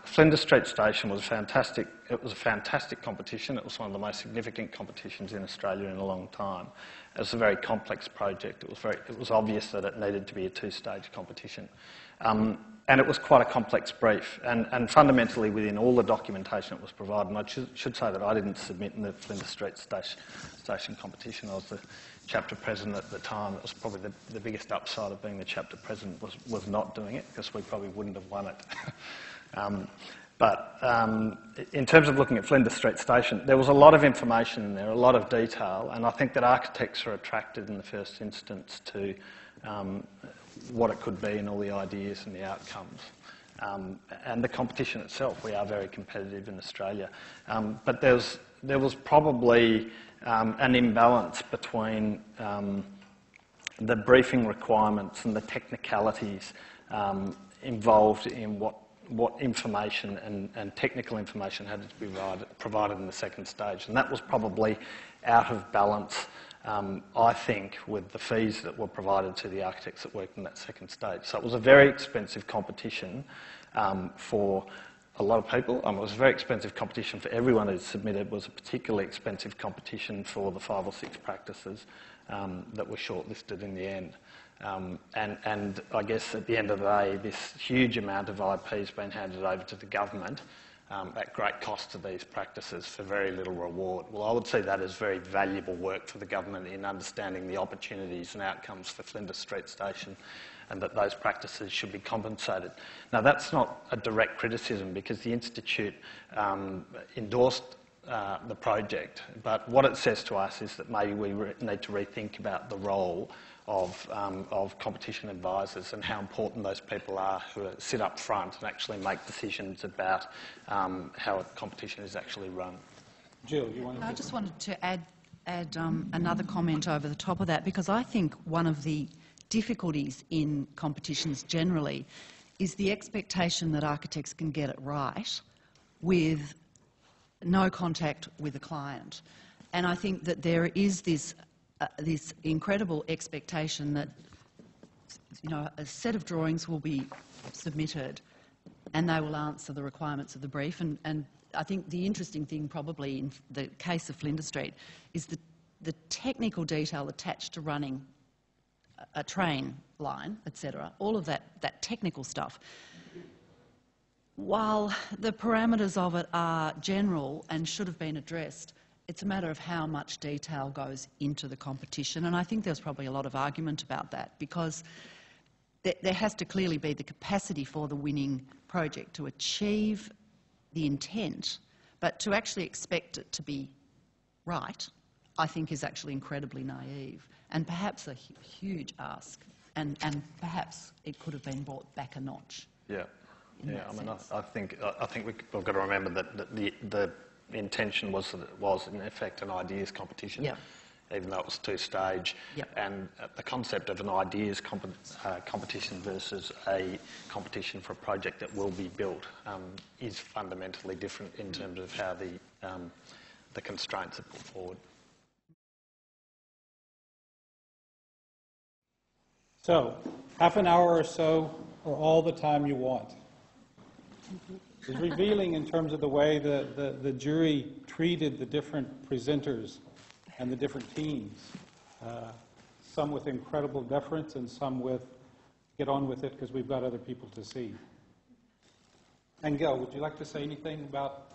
Flinders Street Station was fantastic. It was a fantastic competition. It was one of the most significant competitions in Australia in a long time. It was a very complex project. It was obvious that it needed to be a two-stage competition. And it was quite a complex brief. And fundamentally, within all the documentation that was provided, and I should say that I didn't submit in the Flinders Street Station competition. I was the chapter president at the time. It was probably the biggest upside of being the chapter president was not doing it, because we probably wouldn't have won it. But in terms of looking at Flinders Street Station, there was a lot of information in there, a lot of detail, and I think that architects are attracted in the first instance to what it could be and all the ideas and the outcomes. And the competition itself, we are very competitive in Australia. But there was probably an imbalance between the briefing requirements and the technicalities involved in what information and technical information had to be provided in the second stage. And that was probably out of balance, I think, with the fees that were provided to the architects that worked in that second stage. So it was a very expensive competition for a lot of people. It was a very expensive competition for everyone who submitted. It was a particularly expensive competition for the 5 or 6 practices that were shortlisted in the end. And I guess at the end of the day, this huge amount of IP has been handed over to the government at great cost to these practices for very little reward. Well, I would see that as very valuable work for the government in understanding the opportunities and outcomes for Flinders Street Station, and that those practices should be compensated. Now, that's not a direct criticism because the Institute endorsed the project, but what it says to us is that maybe we need to rethink about the role of competition advisors and how important those people are who sit up front and actually make decisions about how a competition is actually run. Jill, you want to... I just wanted to add another comment over the top of that, because I think one of the difficulties in competitions generally is the expectation that architects can get it right with no contact with the client. And I think that there is this incredible expectation that, you know, a set of drawings will be submitted and they will answer the requirements of the brief. And I think the interesting thing probably in the case of Flinders Street is the technical detail attached to running a train line, etc., all of that technical stuff. While the parameters of it are general and should have been addressed, it's a matter of how much detail goes into the competition, and I think there's probably a lot of argument about that, because there has to clearly be the capacity for the winning project to achieve the intent, but to actually expect it to be right, I think is actually incredibly naive and perhaps a huge ask, and perhaps it could have been brought back a notch. Yeah, yeah. I mean, I think we've got to remember that the intention was that it was in effect an ideas competition, yeah, even though it was 2-stage, yep. And the concept of an ideas competition versus a competition for a project that will be built is fundamentally different in terms of how the constraints are put forward. So, half an hour or so, or all the time you want. It's revealing in terms of the way the jury treated the different presenters and the different teams. Some with incredible deference and some with get on with it because we've got other people to see. And Gail, would you like to say anything about,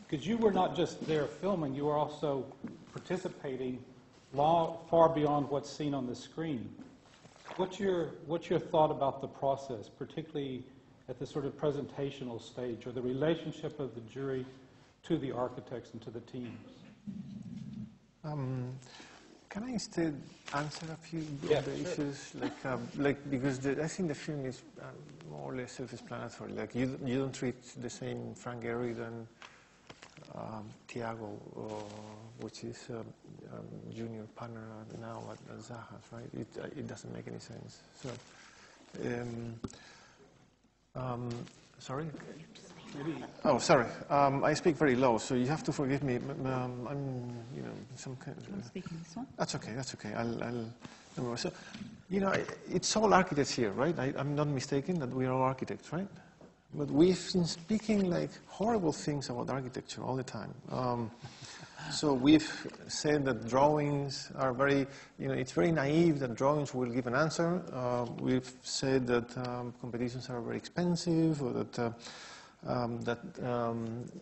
because you were not just there filming, you were also participating far beyond what's seen on the screen. What's your thought about the process, particularly at the sort of presentational stage, or the relationship of the jury to the architects and to the teams? Can I instead answer a few of the issues? Like because I think the film is more or less self-explanatory. Like you don't treat the same Frank Gehry than Tiago, which is junior partner now at Zahas, right? It doesn't make any sense. So, sorry? Oh, sorry. I speak very low, so you have to forgive me. I'm, you know, some kind of... I'm speaking this one. That's okay. That's okay. I'll so, you know, it's all architects here, right? I'm not mistaken that we are all architects, right? But we've been speaking like horrible things about architecture all the time. So we've said that drawings are very, you know, it's very naive that drawings will give an answer. We've said that competitions are very expensive, or that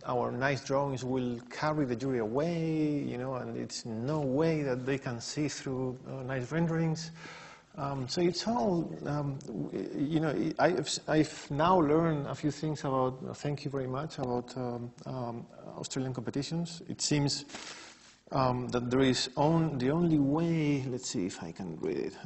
our nice drawings will carry the jury away, you know, and it's no way that they can see through nice renderings. So it's all, you know, I've now learned a few things about, thank you very much, about Australian competitions. It seems that there is the only way, let's see if I can read it,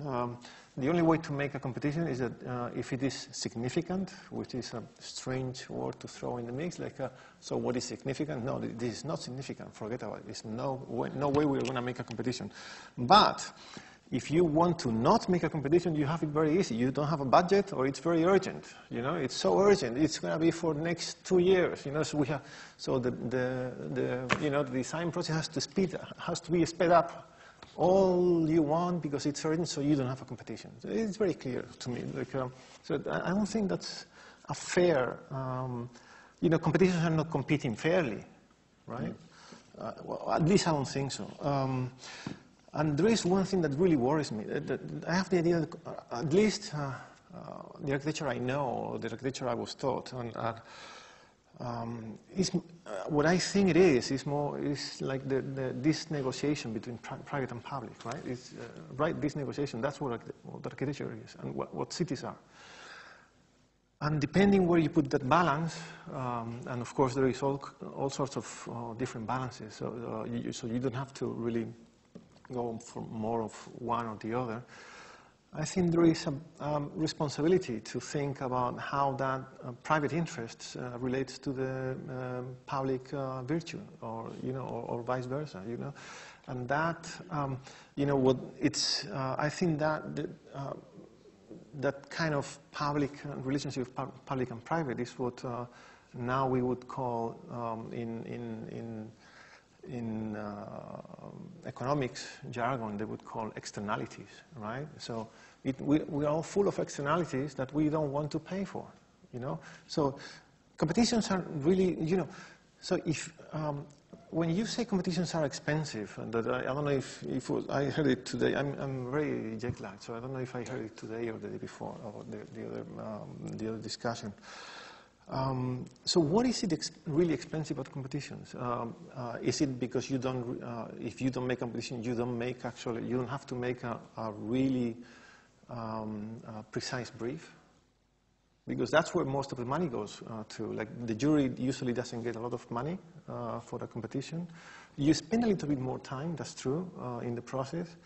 the only way to make a competition is that if it is significant, which is a strange word to throw in the mix, like, so what is significant? No, this is not significant, forget about it. There's no way we're going to make a competition. But If you want to not make a competition, you have it very easy. You don't have a budget, or it's very urgent. You know, it's so urgent. It's going to be for the next 2 years. You know, so we have, so the design process has to be sped up all you want because it's urgent, so you don't have a competition. So it's very clear to me. Like, so I don't think that's a fair. Competitions are not competing fairly, right? Well, at least I don't think so. And there is one thing that really worries me. I have the idea that at least the architecture I know, or the architecture I was taught, what I think it is like this negotiation between private and public, right? This negotiation, that's what architecture is, and what cities are. And depending where you put that balance, and of course there is all sorts of different balances, so you don't have to really go for more of one or the other. I think there is a responsibility to think about how that private interest relates to the public virtue, or vice versa. And that, I think that kind of public relationship, public and private, is what now we would call in economics jargon, they would call externalities, right? So we are all full of externalities that we don't want to pay for, So competitions are really, so if, when you say competitions are expensive, and that I don't know if I heard it today, I'm very jet lagged, so I don't know if I heard it today or the day before, or the other discussion. So what is it really expensive about competitions? Is it because if you don't make competition, you don't have to make a really precise brief? Because that's where most of the money goes to. Like, the jury usually doesn't get a lot of money for the competition. You spend a little bit more time, that's true, in the process.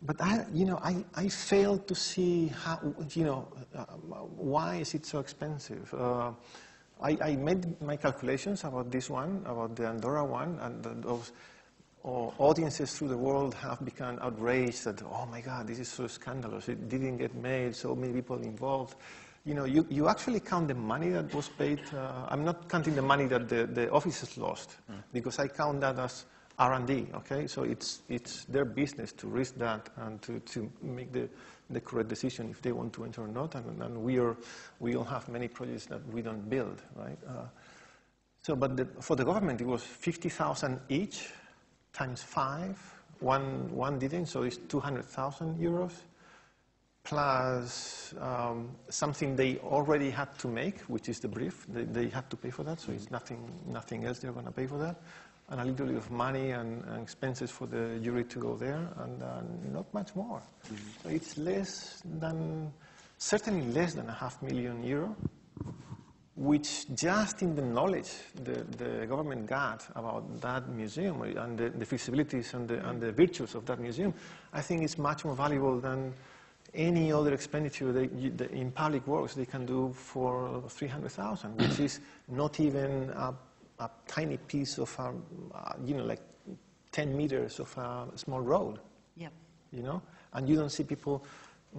But I fail to see how, why is it so expensive? I made my calculations about this one, about the Andorra one, and those audiences through the world have become outraged that, oh my God, this is so scandalous. It didn't get made, so many people involved. You actually count the money that was paid. I'm not counting the money that the offices lost, because I count that as R&D, okay? So it's their business to risk that and to make the correct decision if they want to enter or not. And we all have many projects that we don't build, right? But for the government, it was 50,000 each times 5. One didn't, so it's 200,000 euros. Plus something they already had to make, which is the brief. They had to pay for that, so it's nothing else they're going to pay for that. And a little bit of money and expenses for the jury to go there, and not much more. So it's certainly less than €500,000, which just in the knowledge the government got about that museum and the feasibilities and the virtues of that museum, I think it's much more valuable than any other expenditure in public works they can do for 300,000, which is not even a tiny piece of, like 10 meters of a small road. Yep. And you don't see people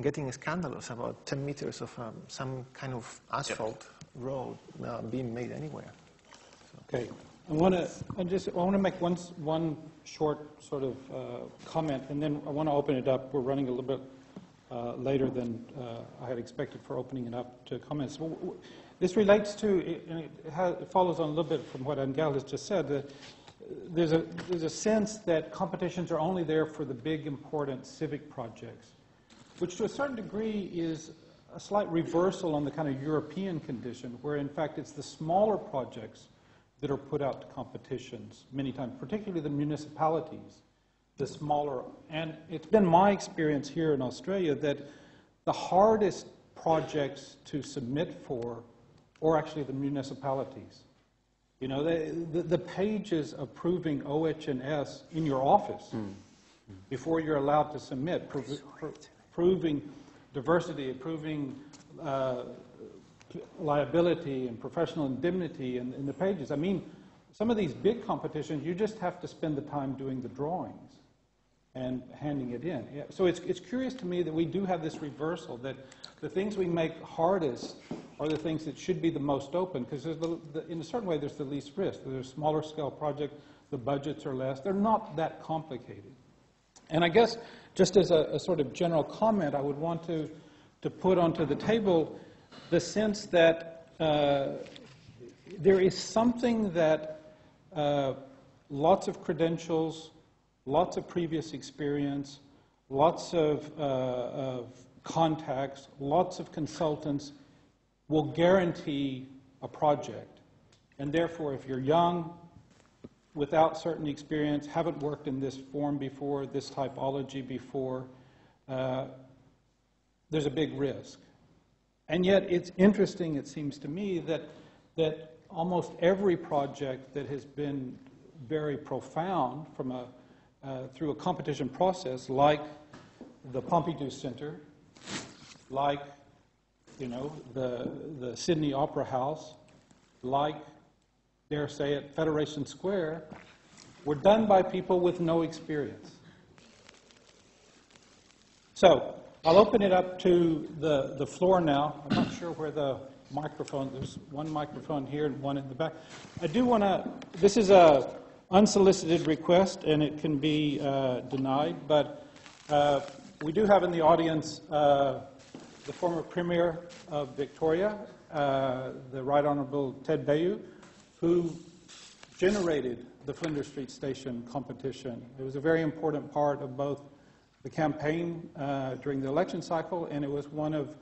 getting scandalous about 10 meters of some kind of asphalt road being made anywhere. So. Okay. I want to make one short sort of comment, and then I want to open it up. We're running a little bit later than I had expected for opening it up to comments. This relates to, and it follows on a little bit from what Angel has just said, that there's a sense that competitions are only there for the big, important civic projects, which to a certain degree is a slight reversal on the kind of European condition, where in fact it's the smaller projects that are put out to competitions many times, particularly the municipalities, the smaller. And it's been my experience here in Australia that the hardest projects to submit for or actually the municipalities. The pages of proving OH&S in your office before you're allowed to submit, proving diversity, proving liability and professional indemnity in the pages. I mean, some of these big competitions, you just have to spend the time doing the drawings. and handing it in. Yeah. So it's curious to me that we do have this reversal, that the things we make hardest are the things that should be the most open, because in a certain way there's the least risk. There's a smaller scale project, the budgets are less, they're not that complicated. And I guess just as a sort of general comment, I would want to put onto the table the sense that there is something that lots of credentials, lots of previous experience, lots of contacts, lots of consultants will guarantee a project. And therefore, if you're young, without certain experience, haven't worked in this form before, this typology before, there's a big risk. And yet it's interesting, it seems to me, that almost every project that has been very profound from through a competition process, like the Pompidou Center, like the Sydney Opera House, like, dare say it, Federation Square, were done by people with no experience. So I'll open it up to the floor now. I'm not sure where the microphone, there's one microphone here and one in the back. I do want to, this is a unsolicited request and it can be denied, but we do have in the audience the former Premier of Victoria, the Right Honourable Ted Bayu, who generated the Flinders Street Station competition. It was a very important part of both the campaign during the election cycle, and it was one of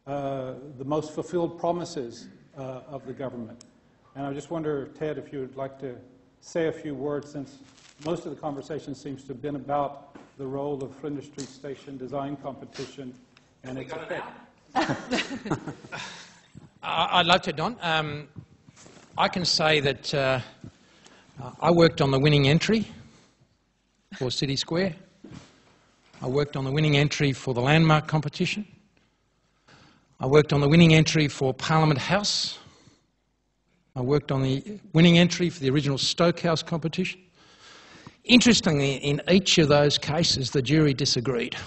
the most fulfilled promises of the government. And I just wonder, Ted, if you would like to say a few words, since most of the conversation seems to have been about the role of Flinders Street Station design competition and its effect. I'd love to, Don. I can say that I worked on the winning entry for City Square. I worked on the winning entry for the landmark competition. I worked on the winning entry for Parliament House. I worked on the winning entry for the original Stoke House competition. Interestingly, in each of those cases, the jury disagreed.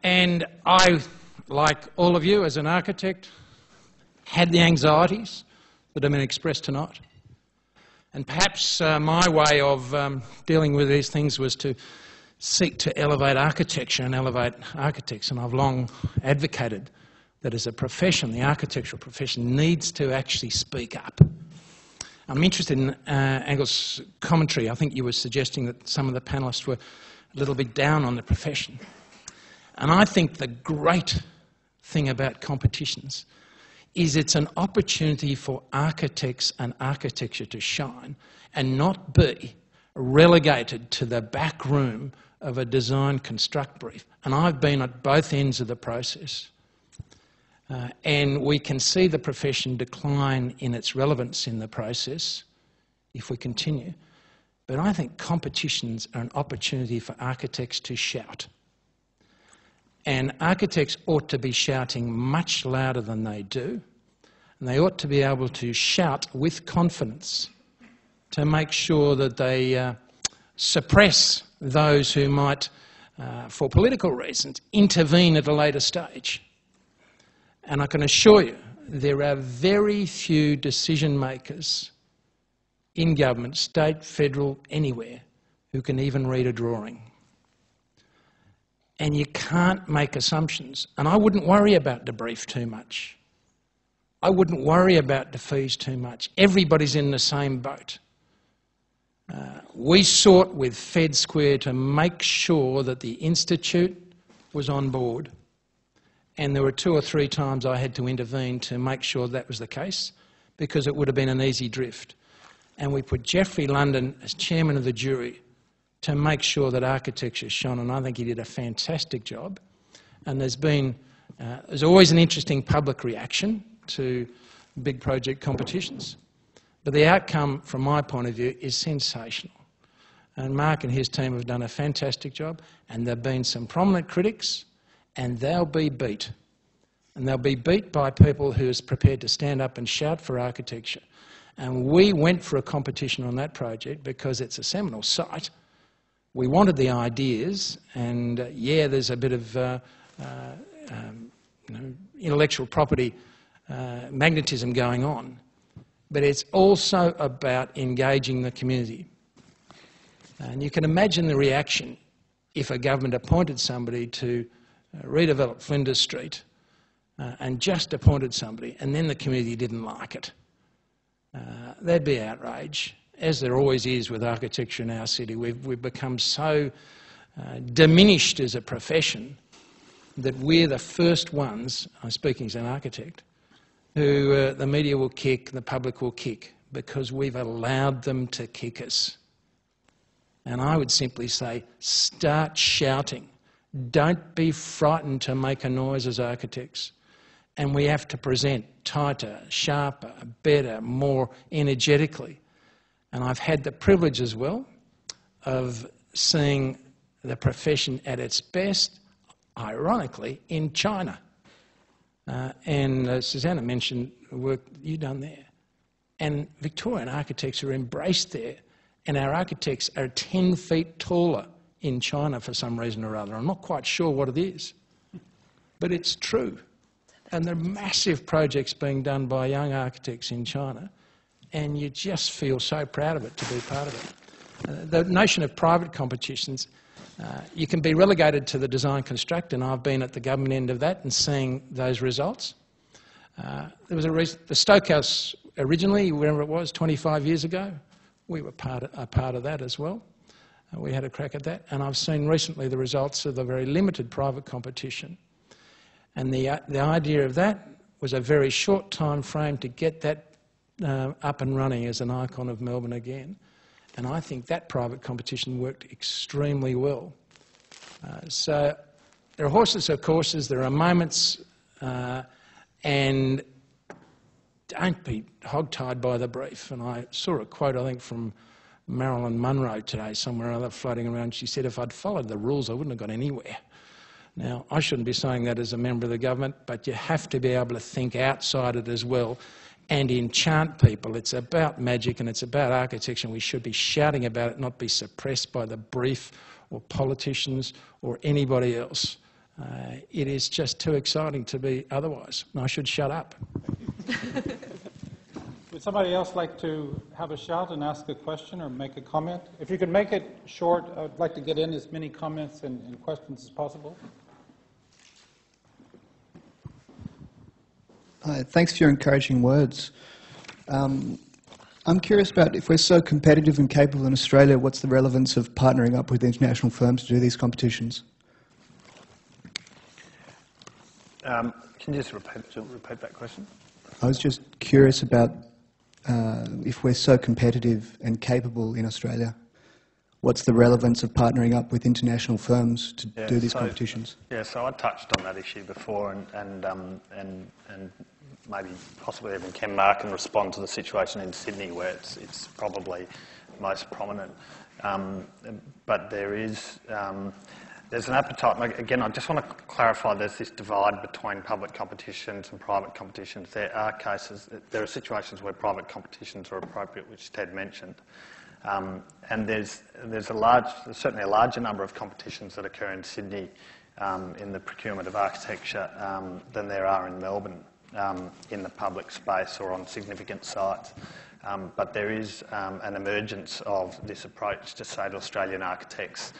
And I, like all of you as an architect, had the anxieties that have been expressed tonight. And perhaps my way of dealing with these things was to seek to elevate architecture and elevate architects. And I've long advocated that as a profession, the architectural profession needs to actually speak up. I'm interested in Angle's commentary. I think you were suggesting that some of the panellists were a little bit down on the profession. And I think the great thing about competitions is it's an opportunity for architects and architecture to shine and not be relegated to the back room of a design construct brief. And I've been at both ends of the process. And we can see the profession decline in its relevance in the process if we continue. But I think competitions are an opportunity for architects to shout. And architects ought to be shouting much louder than they do. And they ought to be able to shout with confidence to make sure that they suppress those who might, for political reasons, intervene at a later stage. And I can assure you, there are very few decision makers in government, state, federal, anywhere, who can even read a drawing. And you can't make assumptions. And I wouldn't worry about the brief too much. I wouldn't worry about the fees too much. Everybody's in the same boat. We sought with Fed Square to make sure that the Institute was on board. And there were 2 or 3 times I had to intervene to make sure that was the case, because it would have been an easy drift. And we put Geoffrey London as chairman of the jury to make sure that architecture shone, and I think he did a fantastic job. And there's always an interesting public reaction to big project competitions. But the outcome, from my point of view, is sensational. And Mark and his team have done a fantastic job, and there have been some prominent critics, and they'll be beat. And they'll be beat by people who are prepared to stand up and shout for architecture. And we went for a competition on that project because it's a seminal site. We wanted the ideas, and yeah, there's a bit of intellectual property magnetism going on, but it's also about engaging the community. And you can imagine the reaction if a government appointed somebody to redevelop Flinders Street and just appointed somebody, and then the community didn't like it. There'd be outrage, as there always is with architecture in our city. We've become so diminished as a profession that we're the first ones, I'm speaking as an architect, who the media will kick, the public will kick, because we've allowed them to kick us. And I would simply say, start shouting. Don't be frightened to make a noise as architects. And we have to present tighter, sharper, better, more energetically. And I've had the privilege as well of seeing the profession at its best, ironically, in China. And Suzannah mentioned the work you've done there. And Victorian architects are embraced there. And our architects are 10 feet taller in China for some reason or other. I'm not quite sure what it is, but it's true. And there are massive projects being done by young architects in China, and you just feel so proud of it to be part of it. The notion of private competitions, you can be relegated to the design construct, and I've been at the government end of that and seeing those results. There was the Stokehouse originally, wherever it was, 25 years ago, we were a part of that as well. We had a crack at that, and I've seen recently the results of the very limited private competition. And the idea of that was a very short time frame to get that up and running as an icon of Melbourne again. And I think that private competition worked extremely well. So there are horses, of courses, there are moments, and don't be hogtied by the brief. And I saw a quote, I think, from Marilyn Monroe today, somewhere or other, floating around. She said, if I'd followed the rules, I wouldn't have got anywhere. Now, I shouldn't be saying that as a member of the government, but you have to be able to think outside it as well and enchant people. It's about magic and it's about architecture, and we should be shouting about it, not be suppressed by the brief or politicians or anybody else. It is just too exciting to be otherwise. I should shut up. Would somebody else like to have a shout and ask a question or make a comment? If you could make it short, I would like to get in as many comments and questions as possible. Hi, thanks for your encouraging words. I'm curious about, if we're so competitive and capable in Australia, what's the relevance of partnering up with international firms to do these competitions? Can you just repeat that question? I was just curious about if we're so competitive and capable in Australia, what's the relevance of partnering up with international firms to do these competitions? Yeah, so I touched on that issue before, and maybe possibly even Ken Mark can respond to the situation in Sydney where it's probably most prominent. But there is there's an appetite. Again, I just want to clarify there's this divide between public competitions and private competitions. There are cases, there are situations where private competitions are appropriate, which Ted mentioned. And there's certainly a larger number of competitions that occur in Sydney in the procurement of architecture than there are in Melbourne in the public space or on significant sites. But there is an emergence of this approach to say to Australian architects,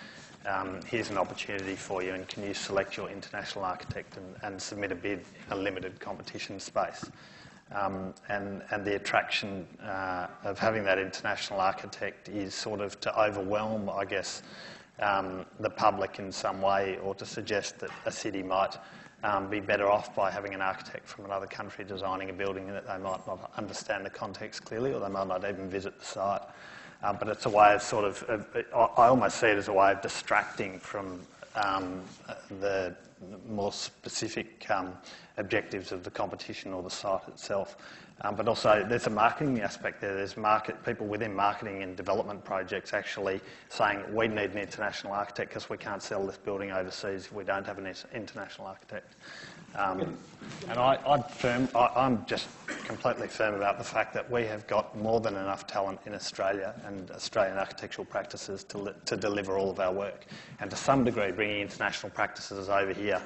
here's an opportunity for you, and can you select your international architect and submit a bid in a limited competition space. And the attraction of having that international architect is sort of to overwhelm, I guess, the public in some way, or to suggest that a city might be better off by having an architect from another country designing a building that they might not understand the context clearly, or they might not even visit the site. But it's a way of I almost see it as a way of distracting from the more specific objectives of the competition or the site itself. But also there's a marketing aspect there. There's people within marketing and development projects actually saying we need an international architect because we can't sell this building overseas if we don't have an international architect. And I'm just completely firm about the fact that we have got more than enough talent in Australia and Australian architectural practices to deliver all of our work. And to some degree, bringing international practices over here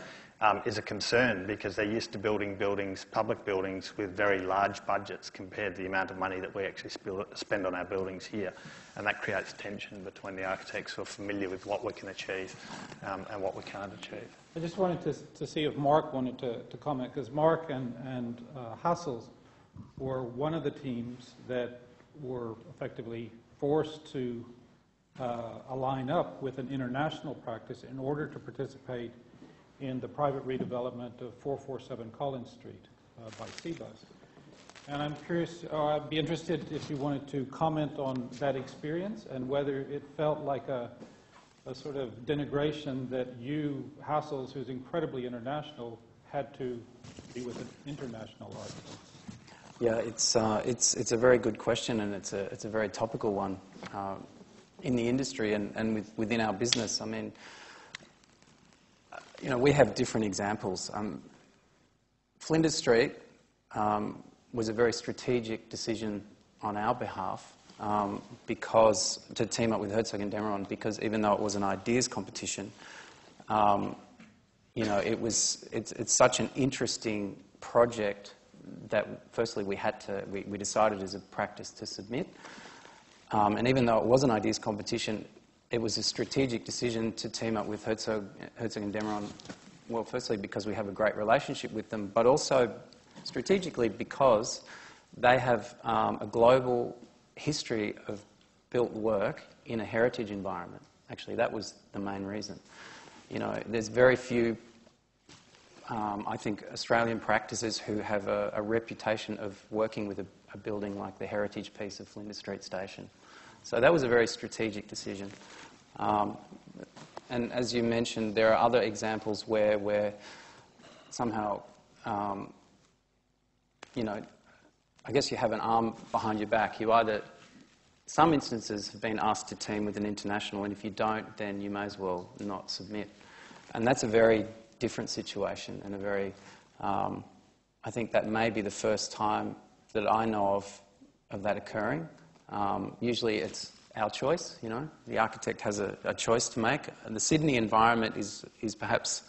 is a concern because they're used to building buildings, public buildings, with very large budgets compared to the amount of money that we actually spend on our buildings here. And that creates tension between the architects who are familiar with what we can achieve and what we can't achieve. I just wanted to see if Mark wanted to comment, because Mark and HASSELL were one of the teams that were effectively forced to align up with an international practice in order to participate in the private redevelopment of 447 Collins Street by CBUS. And I'm curious, I'd be interested if you wanted to comment on that experience and whether it felt like a sort of denigration that you, HASSELL, who's incredibly international, had to be with an international architect. Yeah, it's a very good question, and it's a very topical one in the industry and within our business. I mean, you know, we have different examples. Flinders Street was a very strategic decision on our behalf because to team up with Herzog and de Meuron, because even though it was an ideas competition, you know, it's such an interesting project that firstly we decided as a practice to submit, and even though it was an ideas competition, it was a strategic decision to team up with Herzog and de Meuron. Well, firstly because we have a great relationship with them, but also strategically because they have a global history of built work in a heritage environment. Actually, that was the main reason. You know, there's very few, I think, Australian practices who have a reputation of working with a building like the heritage piece of Flinders Street Station. So that was a very strategic decision. And as you mentioned, there are other examples where somehow, you know, I guess you have an arm behind your back. You either, some instances have been asked to team with an international, and if you don't, then you may as well not submit. And that's a very different situation, and a very, I think that may be the first time that I know of that occurring. Usually it's our choice, you know. The architect has a choice to make. The Sydney environment is perhaps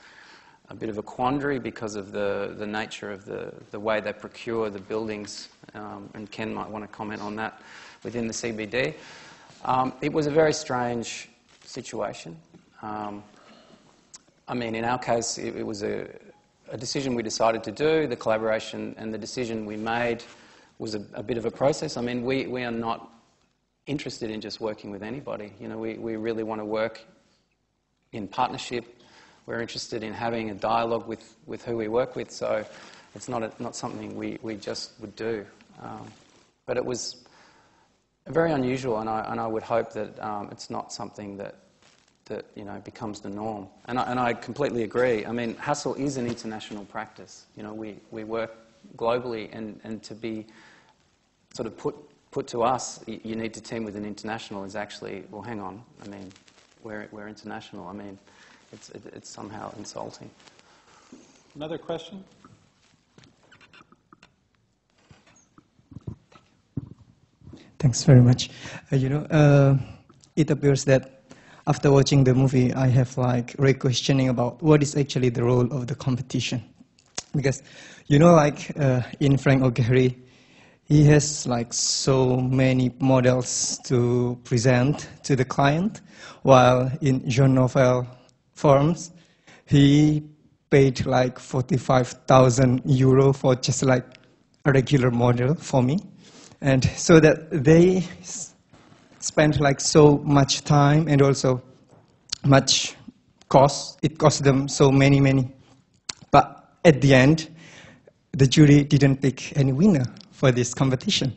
a bit of a quandary because of the nature of the way they procure the buildings, and Ken might want to comment on that within the CBD. It was a very strange situation. I mean, in our case, it was a decision we decided to do. The collaboration and the decision we made was a bit of a process. I mean, we are not interested in just working with anybody. You know, we really want to work in partnership. We're interested in having a dialogue with who we work with, so it's not something we just would do. But it was very unusual, and I would hope that it's not something that you know becomes the norm. And I completely agree. I mean, HASSELL is an international practice. You know, we work globally, and to be sort of put to us, you need to team with an international is actually, well, hang on. I mean, we're international. I mean, it's somehow insulting. Another question? Thanks very much. You know, it appears that after watching the movie, I have like re-questioning about what is actually the role of the competition. Because, you know, like in Frank O'Gary, he has like so many models to present to the client, while in Jean Nouvel firms, he paid like 45,000 euro for just like a regular model for me. And so that they spent like so much time and also much cost. It cost them so many. But at the end, the jury didn't pick any winner for this competition.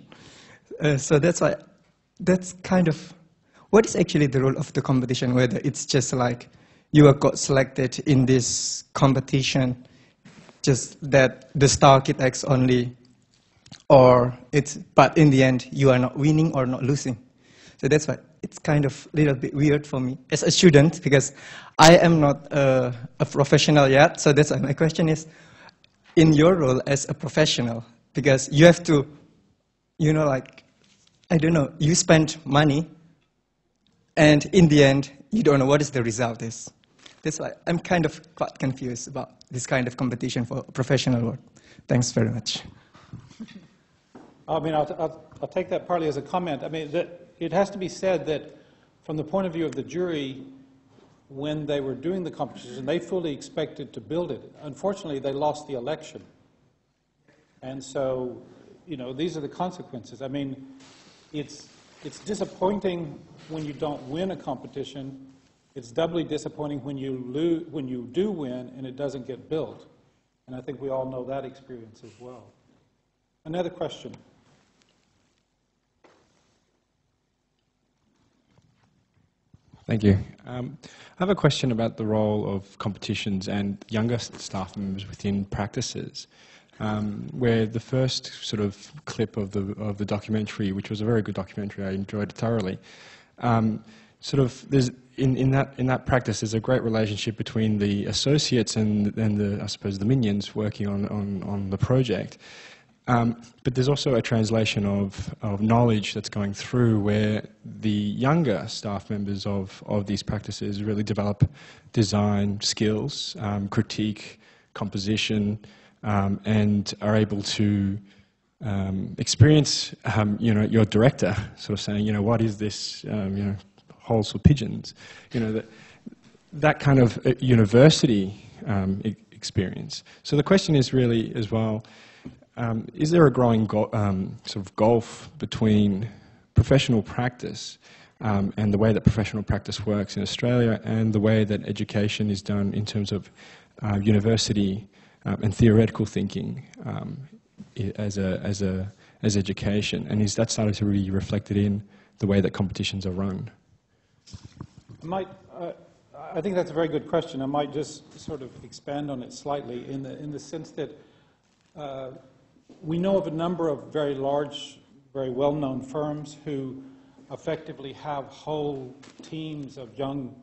So that's why, that's kind of, what is actually the role of the competition, whether it's just like you are got selected in this competition, just that the star architects only, but in the end, you are not winning or not losing. So that's why it's kind of a little bit weird for me as a student, because I am not a professional yet. So that's why my question is, in your role as a professional, because you have to, you know, like, I don't know, you spend money, and in the end, you don't know what is the result is. That's why I'm kind of quite confused about this kind of competition for professional work. Thanks very much. I mean, I'll take that partly as a comment. I mean, it has to be said that from the point of view of the jury, when they were doing the competition, they fully expected to build it. Unfortunately, they lost the election. And so, you know, these are the consequences. I mean, it's disappointing when you don't win a competition. It's doubly disappointing when you do win and it doesn't get built. And I think we all know that experience as well. Another question. Thank you. I have a question about the role of competitions and younger staff members within practices, where the first sort of clip of the documentary, which was a very good documentary, I enjoyed it thoroughly. Sort of there's in that practice, there's a great relationship between the associates and the, I suppose, the minions working on the project. But there's also a translation of knowledge that's going through where the younger staff members of these practices really develop design skills, critique, composition, and are able to experience, you know, your director sort of saying, you know, what is this, you know, holes for pigeons? You know, that kind of university experience. So the question is really as well, is there a growing sort of gulf between professional practice and the way that professional practice works in Australia and the way that education is done in terms of university and theoretical thinking as education? And is that starting to be reflected in the way that competitions are run? I think that's a very good question. I might just sort of expand on it slightly in the sense that we know of a number of very large, very well-known firms who effectively have whole teams of young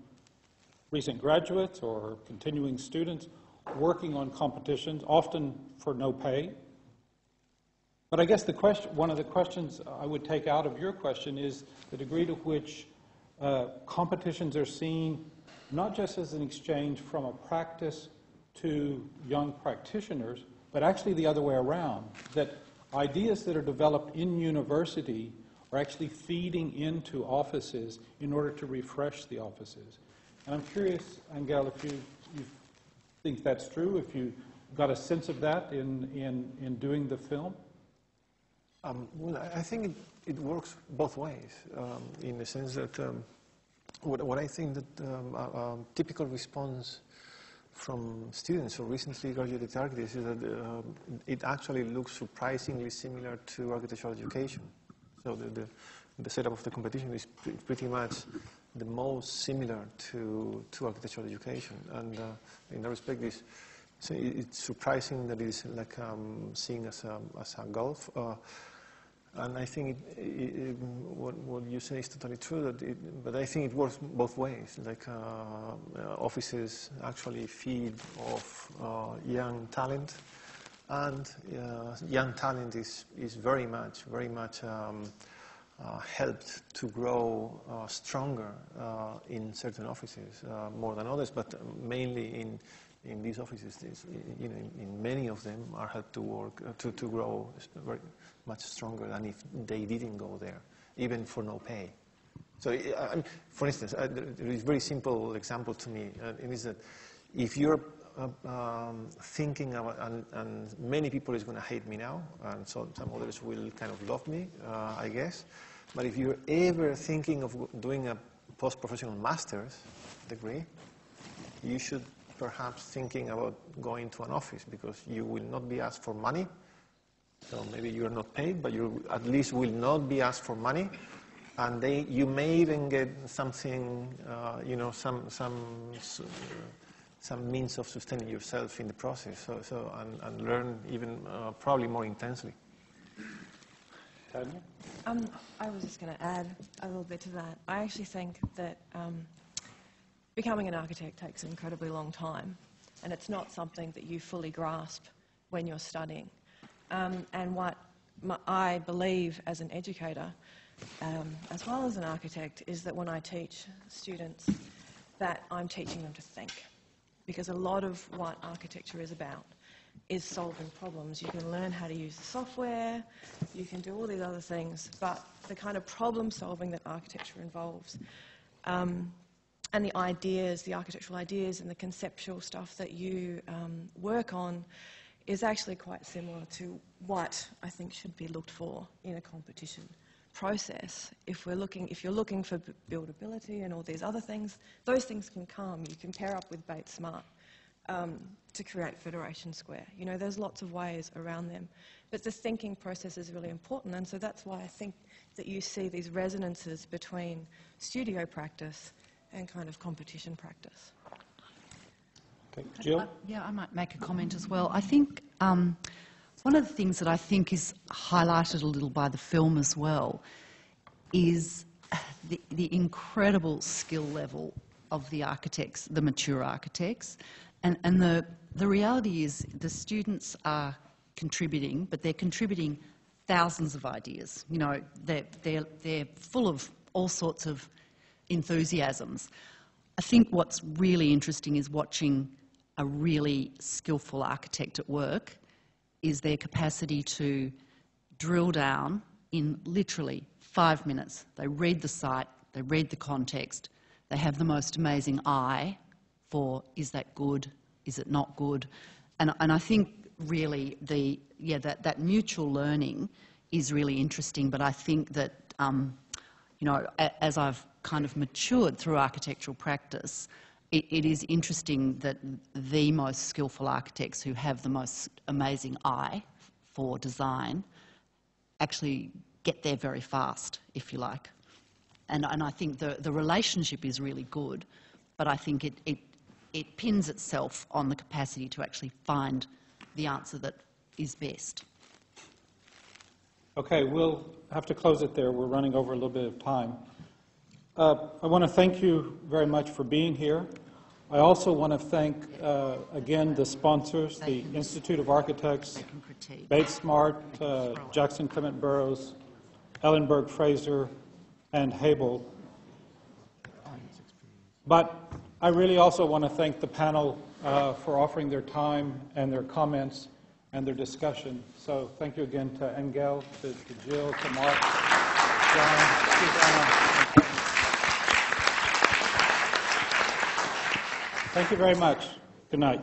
recent graduates or continuing students working on competitions, often for no pay. But I guess one of the questions I would take out of your question is the degree to which competitions are seen not just as an exchange from a practice to young practitioners, but actually the other way around, that ideas that are developed in university are actually feeding into offices in order to refresh the offices. And I'm curious, Angel, if you think that's true, if you got a sense of that in doing the film? Well, I think it works both ways, in the sense that what I think that a typical response from students who recently graduated architects is that it actually looks surprisingly similar to architectural education. So the setup of the competition is pretty much the most similar to architectural education, and in that respect, it's surprising that it's like seen as a gulf. And I think what you say is totally true, but I think it works both ways. Like offices actually feed off young talent, and young talent is very much helped to grow stronger in certain offices more than others, but mainly in these offices, in many of them are helped to work to grow very much stronger than if they didn't go there, even for no pay. So, for instance, there is a very simple example to me, and it is that if you're thinking about, and many people is going to hate me now, and so some others will kind of love me, I guess, but if you're ever thinking of doing a post-professional master's degree, you should perhaps thinking about going to an office, because you will not be asked for money. So maybe you're not paid, but you at least will not be asked for money, and you may even get something, you know, some means of sustaining yourself in the process. And learn even probably more intensely. Tania? I was just going to add a little bit to that. I actually think that becoming an architect takes an incredibly long time, and it's not something that you fully grasp when you're studying. And what I believe as an educator, as well as an architect, is that when I teach students, that I'm teaching them to think. Because a lot of what architecture is about is solving problems. You can learn how to use the software, you can do all these other things, but the kind of problem solving that architecture involves, and the ideas, the architectural ideas and the conceptual stuff that you work on is actually quite similar to what I think should be looked for in a competition process. If you're looking for buildability and all these other things, those things can come. You can pair up with Bates Smart to create Federation Square. You know, there's lots of ways around them. But the thinking process is really important, and so that's why I think that you see these resonances between studio practice and kind of competition practice. Okay. Jill? Yeah, I might make a comment as well. I think one of the things that I think is highlighted a little by the film as well is the incredible skill level of the architects, the mature architects. And the reality is the students are contributing, but they're contributing thousands of ideas. You know, they're full of all sorts of enthusiasms. I think what's really interesting is watching a really skillful architect at work is their capacity to drill down in literally 5 minutes. They read the site, they read the context, they have the most amazing eye for, is that good, is it not good? And I think really that mutual learning is really interesting, but I think that, you know, as I've kind of matured through architectural practice, it is interesting that the most skillful architects who have the most amazing eye for design actually get there very fast, if you like. And I think the relationship is really good, but I think it pins itself on the capacity to actually find the answer that is best. Okay, we'll have to close it there. We're running over a little bit of time. I want to thank you very much for being here. I also want to thank, again, the sponsors, the Institute of Architects, Bates Smart, Jackson Clement Burrows, Ellenberg Fraser, and HASSELL. But I really also want to thank the panel for offering their time and their comments and their discussion. So thank you again to Engel, to Jill, to Mark, John, Suzannah. Thank you very much. Good night.